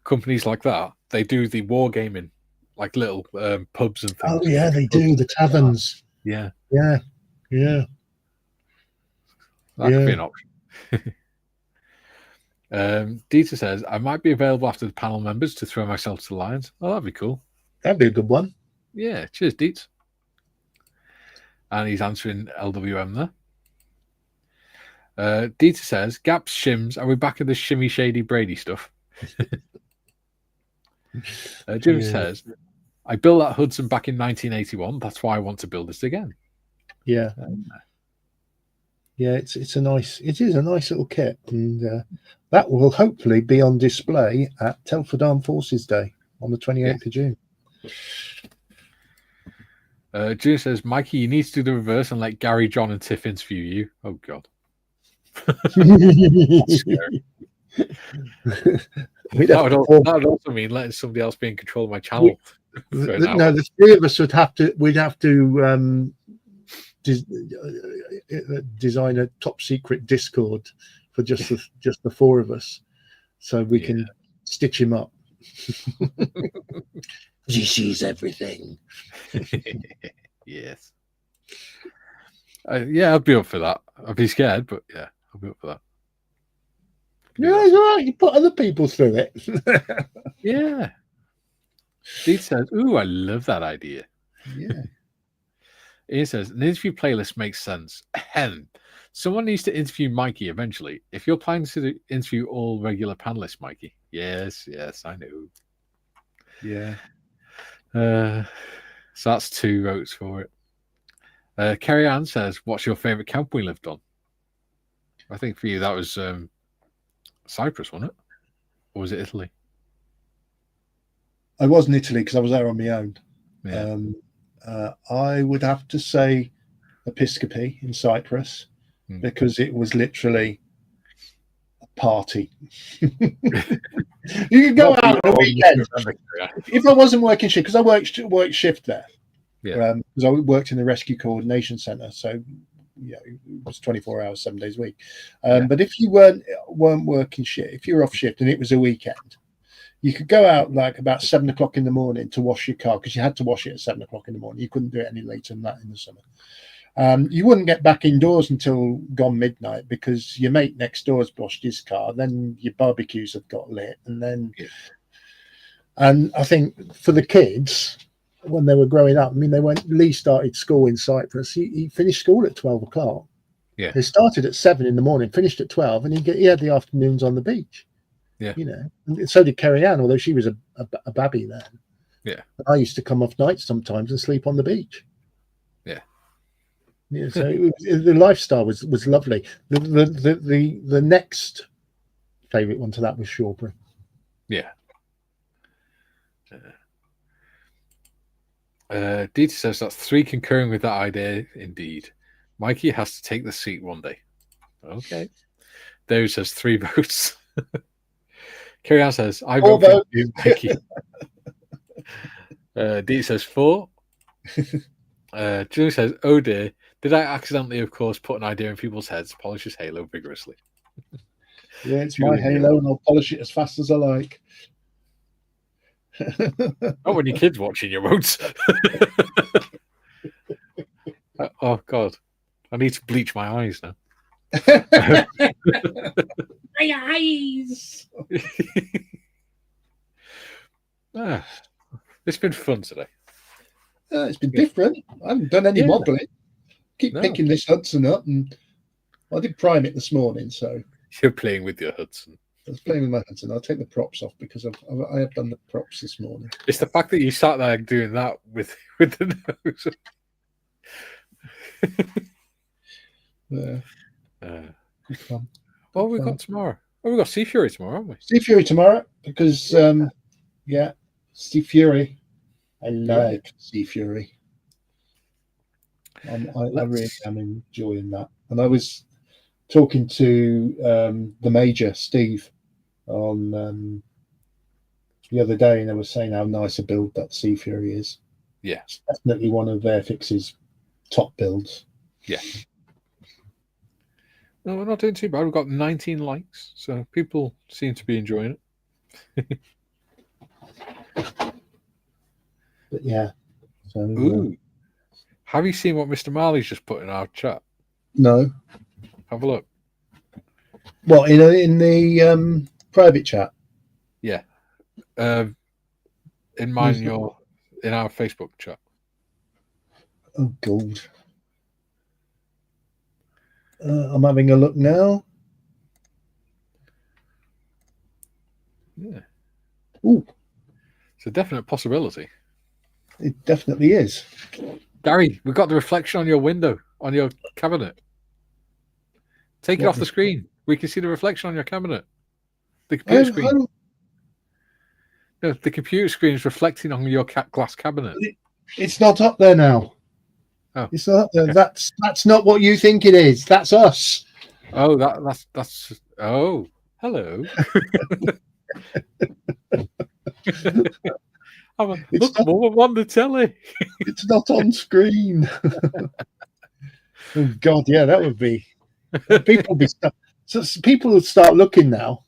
companies like that, they do the wargaming, like little pubs and things. Oh yeah, they do, the taverns. Yeah. That could be an option. Dieter says, "I might be available after the panel members to throw myself to the lions." Oh, that'd be cool. That'd be a good one. Yeah, cheers, Dietz. And he's answering LWM there. Dieter says, "Gaps, shims, are we back at the shimmy, shady, Brady stuff?" Jim says, "I built that Hudson back in 1981. That's why I want to build it again." Yeah. It is a nice little kit, and that will hopefully be on display at Telford Armed Forces Day on the 28th of June. Jim says, "Mikey, you need to do the reverse and let Gary, John, and Tiff interview you." Oh God. That would also mean letting somebody else be in control of my channel. No, the 3 of us would have to. We'd have to design a top secret Discord for just the 4 of us, so we can stitch him up. She sees everything. Yes. I'd be up for that. I'd be scared, but yeah, I'll be up for that. Yeah, it's all right. You put other people through it. Yeah. Steve says, "Ooh, I love that idea." Yeah. Ian says, an interview playlist makes sense. Ahem. Someone needs to interview Mikey eventually. If you're planning to interview all regular panelists, Mikey. Yes, I know. Yeah. So that's 2 votes for it. Kerry Ann says, what's your favourite camp we lived on? I think for you that was Cyprus, wasn't it? Or was it Italy? I was in Italy because I was there on my own. Yeah. I would have to say Episcopi in Cyprus because it was literally a party. You could go out on a weekend. If I wasn't working shift, because I worked shift there. Yeah. Because I worked in the rescue coordination centre, so it was 24 hours, 7 days a week. But if you weren't working shift, if you were off shift and it was a weekend, you could go out like about 7 o'clock in the morning to wash your car because you had to wash it at 7 o'clock in the morning. You couldn't do it any later than that in the summer. You wouldn't get back indoors until gone midnight because your mate next door's washed his car. Then your barbecues have got lit, and I think for the kids when they were growing up, I mean, Lee started school in Cyprus. He finished school at 12 o'clock. Yeah, he started at 7 in the morning, finished at 12, and he had the afternoons on the beach. Yeah, and so did Kerry Ann, although she was a babby then. Yeah, I used to come off nights sometimes and sleep on the beach. Yeah, so the lifestyle was lovely. The next favourite one to that was Shawbury. Yeah. Dita says that's 3 concurring with that idea. Indeed, Mikey has to take the seat one day. Okay. David says 3 votes. Kerry Ann says I vote for you, Mikey. Dita says 4. Julie says, oh dear, did I accidentally, of course, put an idea in people's heads? Polish his halo vigorously. Yeah, it's my halo, and I'll polish it as fast as I like. Not when your kid's watching, you won't. Oh, God. I need to bleach my eyes now. My eyes! It's been fun today. It's been different. I haven't done any modelling. Keep picking this Hudson up, and I did prime it this morning. So you're playing with your Hudson. I was playing with my Hudson. I'll take the props off because I have done the props this morning. It's the fact that you sat there doing that with the nose. What have we got tomorrow? Oh, we've got Sea Fury tomorrow, haven't we? Sea Fury tomorrow because Sea Fury. I like Sea Fury. I really am enjoying that. And I was talking to the Major, Steve, on the other day, and they were saying how nice a build that Sea Fury is. Yeah. It's definitely one of Airfix's top builds. Yeah. No, we're not doing too bad. We've got 19 likes, so people seem to be enjoying it. But yeah. So, have you seen what Mr. Marley's just put in our chat? No. Have a look. What, in the private chat? Yeah. In mine, in our Facebook chat. Oh God. I'm having a look now. Yeah. Ooh. It's a definite possibility. It definitely is. Gary, we've got the reflection on your window, on your cabinet. Take it off the screen. We can see the reflection on your cabinet. The computer screen. No, the computer screen is reflecting on your glass cabinet. It's not up there now. Oh, it's not up there. Okay. That's not what you think it is. That's us. Oh, that's. Oh, hello. Look, Mum, on the telly. It's not on screen. Oh God, yeah, that would be. People would start looking now.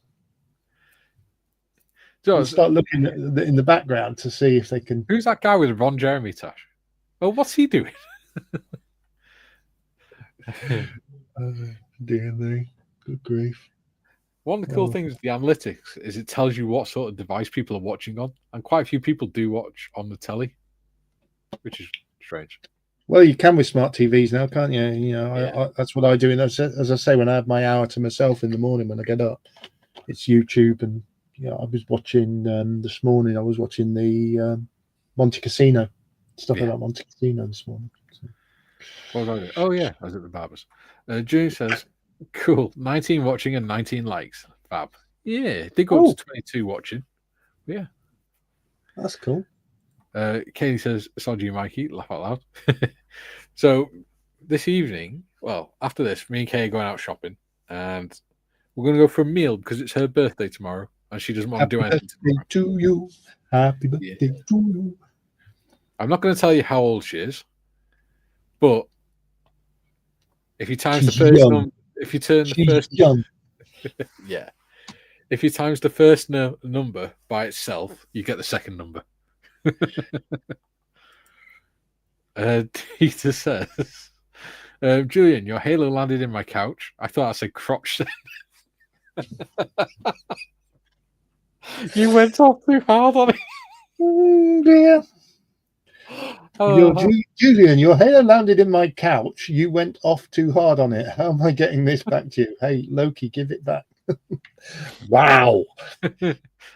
So start looking in the background to see if they can. Who's that guy with Ron Jeremy tash? Oh, what's he doing? Dear me, good grief. One of the cool things with the analytics is it tells you what sort of device people are watching on, and quite a few people do watch on the telly, which is strange. Well, you can with smart TVs now, can't you? You know, that's what I do. And as I say, when I have my hour to myself in the morning when I get up, it's YouTube. And I was watching this morning. I was watching the Monte Casino stuff about Monte Casino this morning. So. What was I doing? Oh yeah, I was at the barbers. June says, "Cool, 19 watching and 19 likes. Fab. Yeah, they go up to 22 watching. Yeah, that's cool." Katie says, "Sod you, Mikey." Laugh out loud. So this evening, well, after this, me and Kay are going out shopping, and we're going to go for a meal because it's her birthday tomorrow, and she doesn't want to do anything tomorrow. To you. Happy birthday to you. I'm not going to tell you how old she is, but if you times the first number, if you turn the first young. Yeah. If you times the first number by itself, you get the second number. Dieter says, Julian, your halo landed in my couch. I thought I said crotch. You went off too hard on it. Yeah. Julian, your halo landed in my couch. You went off too hard on it. How am I getting this back to you? Hey, Loki, give it back. Wow.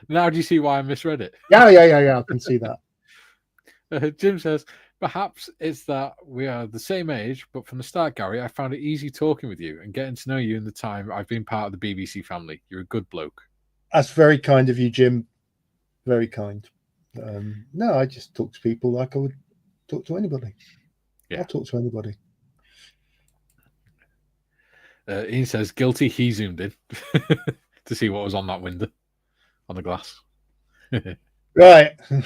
Now do you see why I misread it? Yeah. I can see that. Jim says, perhaps it's that we are the same age, but from the start, Gary, I found it easy talking with you and getting to know you in the time I've been part of the BBC family. You're a good bloke. That's very kind of you, Jim. Very kind. No, I just talk to people like I would talk to anybody. Yeah. I'll talk to anybody. Ian says, guilty, he zoomed in to see what was on that window, on the glass. Right. I'm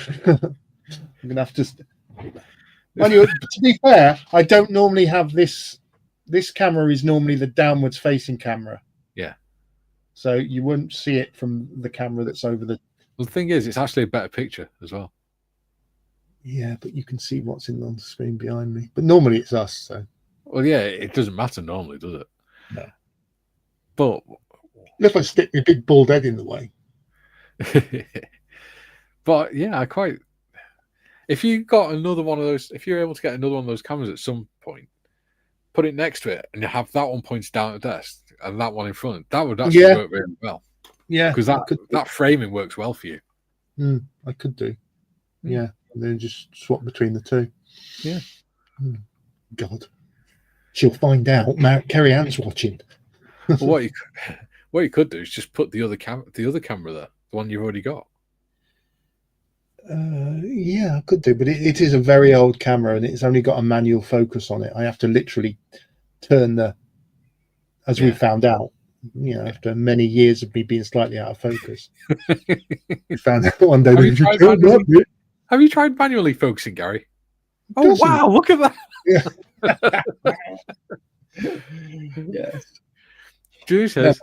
going to have to... to be fair, I don't normally have this. This camera is normally the downwards facing camera. Yeah. So you won't see it from the camera that's over the... Well, the thing is, it's actually a better picture as well. Yeah, but you can see what's on the screen behind me. But normally it's us, so... Well, yeah, it doesn't matter normally, does it? No. But... If I stick my big bald head in the way. But, yeah, I quite... If you got another one of those... If you're able to get another one of those cameras at some point, put it next to it, and you have that one pointed down at the desk, and that one in front, that would actually work really well. Yeah. Because that framing works well for you. I could do. Yeah. And then just swap between the two. Yeah. God. She'll find out. Kerry Ann's watching. Well, what you could do is just put the other camera there, the one you've already got. Yeah, I could do, but it is a very old camera and it's only got a manual focus on it. I have to literally turn as we found out, after many years of me being slightly out of focus. We found out one day. Have you tried manually focusing, Gary? Oh, wow, look at that. Yeah. Yes. Julie says,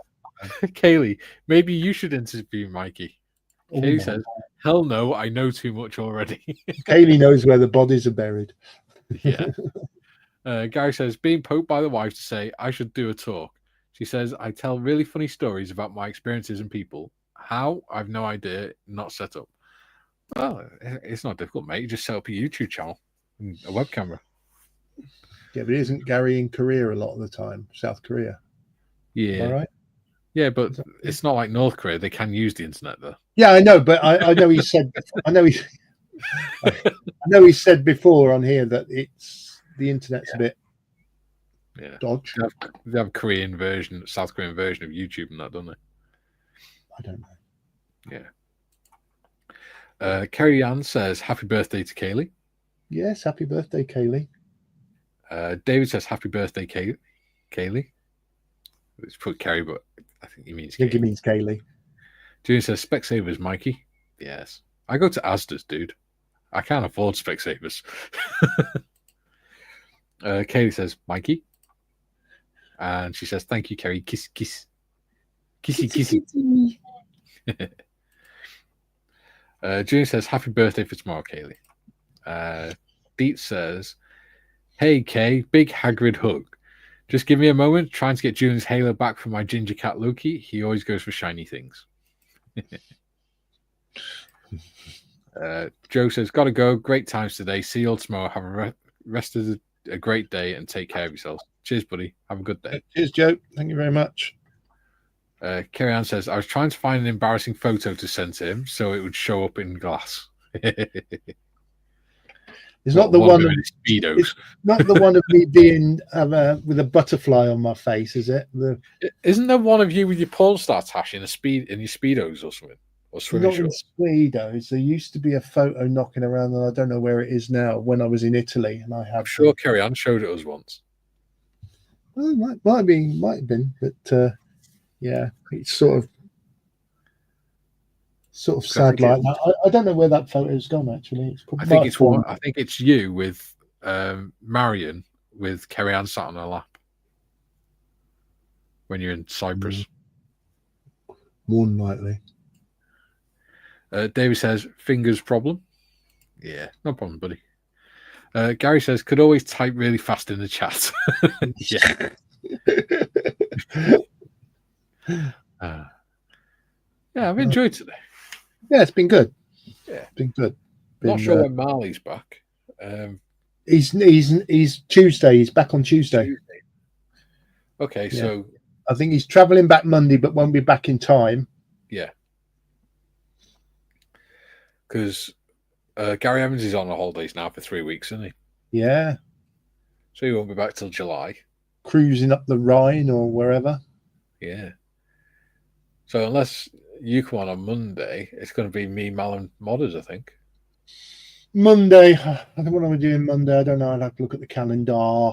Kaylee, maybe you should interview Mikey. Kaylee says, hell no, I know too much already. Kaylee knows where the bodies are buried. Yeah. Gary says, being poked by the wife to say I should do a talk. She says, I tell really funny stories about my experiences and people. How? I've no idea. Not set up. Well, it's not difficult, mate. You just set up a YouTube channel and a web camera. Yeah, but isn't Gary in Korea a lot of the time? South Korea. Yeah. All right. Yeah, but it's not like North Korea. They can use the internet there. Yeah, I know, but I know he said. I know he said before on here that the internet's a bit dodge. They have Korean version, South Korean version of YouTube and that, don't they? I don't know. Yeah. Kerry Ann says, happy birthday to Kaylee. Yes, happy birthday, Kaylee. David says, happy birthday, Kaylee. Let's put Kerry, but I think he means Kaylee. I think he means Kaylee. Julian says, Specsavers, Mikey. Yes. I go to Asda's, dude. I can't afford Specsavers. Kaylee says, Mikey. And she says, thank you, Kerry. Kiss, kiss. Kissy, kissy. Julian says, happy birthday for tomorrow, Kaylee. Beat says, hey, Kay, big Hagrid hug. Just give me a moment, trying to get Julian's halo back from my ginger cat Loki. He always goes for shiny things. Joe says, gotta go. Great times today. See you all tomorrow. Have a rest of the a great day and take care of yourselves. Cheers, buddy. Have a good day. Cheers, Joe. Thank you very much. Kerry Ann says, I was trying to find an embarrassing photo to send to him so it would show up in glass. It's not the one of Speedos. It's not the one of me being with a butterfly on my face, is it? Isn't there one of you with your porn star tash in your Speedos or something? Or swimming shorts? Not in Speedos. There used to be a photo knocking around, and I don't know where it is now. When I was in Italy, and I have. I'm sure Kerry Ann showed it us once. Well, it might have been, but yeah, it's sort of sad like that. I don't know where that photo's gone. Actually, I think it's one. I think it's you with Marion with Kerry Ann sat on her lap when you're in Cyprus. More than likely. David says, fingers problem. Yeah, no problem, buddy. Gary says, could always type really fast in the chat. Yeah. Yeah, I've enjoyed today. Yeah, it's been good. Yeah, it's been good. Not sure when Marley's back. He's Tuesday. He's back on Tuesday. Okay, yeah. So I think he's traveling back Monday, but won't be back in time. Yeah, because Gary Evans is on the holidays now for 3 weeks, isn't he? Yeah. So he won't be back till July. Cruising up the Rhine or wherever. Yeah. So unless you come on Monday, it's going to be me, Mal, and Modders, I think. Monday. I don't know what I'm doing Monday. I don't know. I'd have to look at the calendar.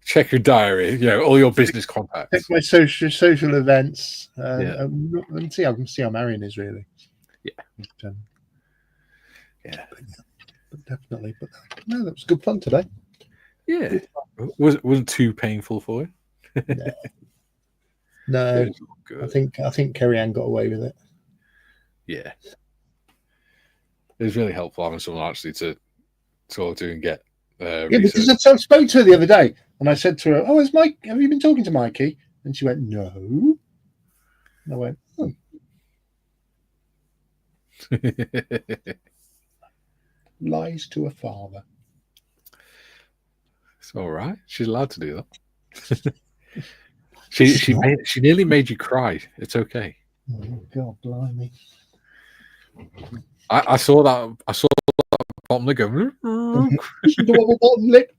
Check your diary. All your business contacts. Check my social events. And see how Marion is really. Yeah. But definitely. But no, that was good fun today. Yeah. Wasn't too painful for you? No. I think Kerry Ann got away with it. Yeah. It was really helpful having someone actually to talk to and get because I spoke to her the other day and I said to her, "Oh, is Mike? Have you been talking to Mikey?" And she went, "No." And I went, "Oh." Lies to a father. It's all right. She's allowed to do that. She nearly made you cry. It's okay. Oh, God, blimey! I saw that. I saw that bottom lip go. Double bottom lip.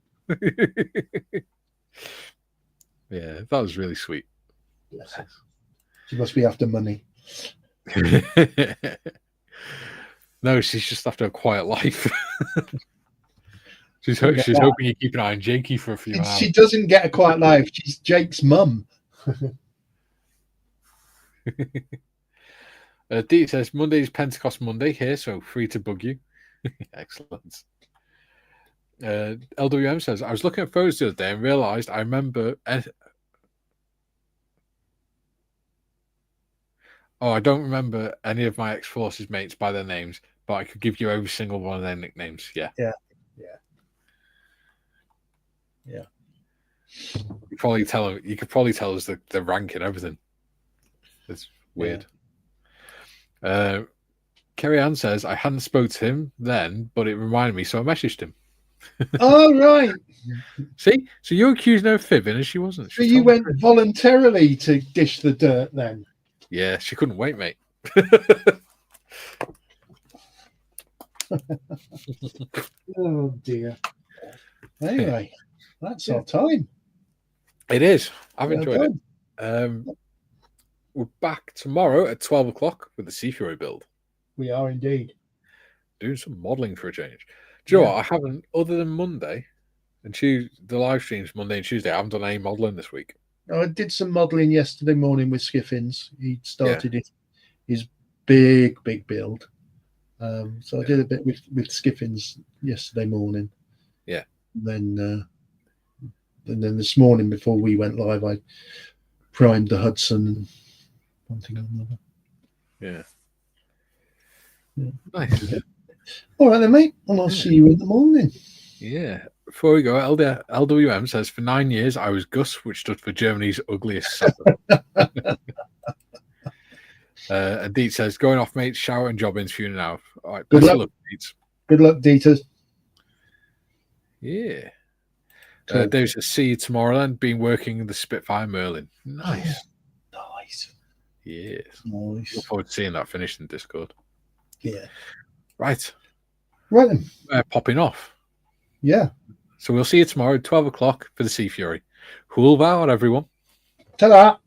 Yeah, that was really sweet. Yes. She must be after money. No, she's just after a quiet life. she's hoping you keep an eye on Jakey for a few hours. She doesn't get a quiet life. She's Jake's mum. Dee says Monday's Pentecost Monday here, so free to bug you. Excellent. LWM says I was looking at photos the other day and realised I remember. I don't remember any of my ex-forces mates by their names, but I could give you every single one of their nicknames. Yeah. You could probably tell us the rank and everything. It's weird. Yeah. Kerry Ann says I hadn't spoke to him then, but it reminded me, so I messaged him. Oh, right. See? So you're accusing her of fibbing and she wasn't. So you went voluntarily to dish the dirt then? Yeah, she couldn't wait, mate. Oh, dear. Anyway, that's our time. It is. I've enjoyed it. We're back tomorrow at 12 o'clock with the Seafury build. We are indeed. Doing some modelling for a change. Do you know what? I haven't, other than Monday and the live streams Monday and Tuesday, I haven't done any modelling this week. I did some modelling yesterday morning with Skiffins. He started his big build. So I did a bit with Skiffins yesterday morning. Yeah. And then this morning before we went live, I primed the Hudson and one thing or another. Yeah. Nice. Okay. All right then, mate. Well, I'll see you in the morning. Yeah. Before we go, LWM says, for 9 years, I was Gus, which stood for Germany's ugliest sapper. And Deet says, going off, mate, shower and job interview now. All right. Good luck, Deet. Good luck, Deeters. Yeah. Cool. Dave says, see you tomorrow then. Been working the Spitfire Merlin. Nice. Nice. Yes. Nice. Look forward to seeing that finished in Discord. Yeah. Right. Right then. We're popping off. Yeah. So we'll see you tomorrow at 12 o'clock for the Sea Fury. Hulvar, everyone. Ta-da!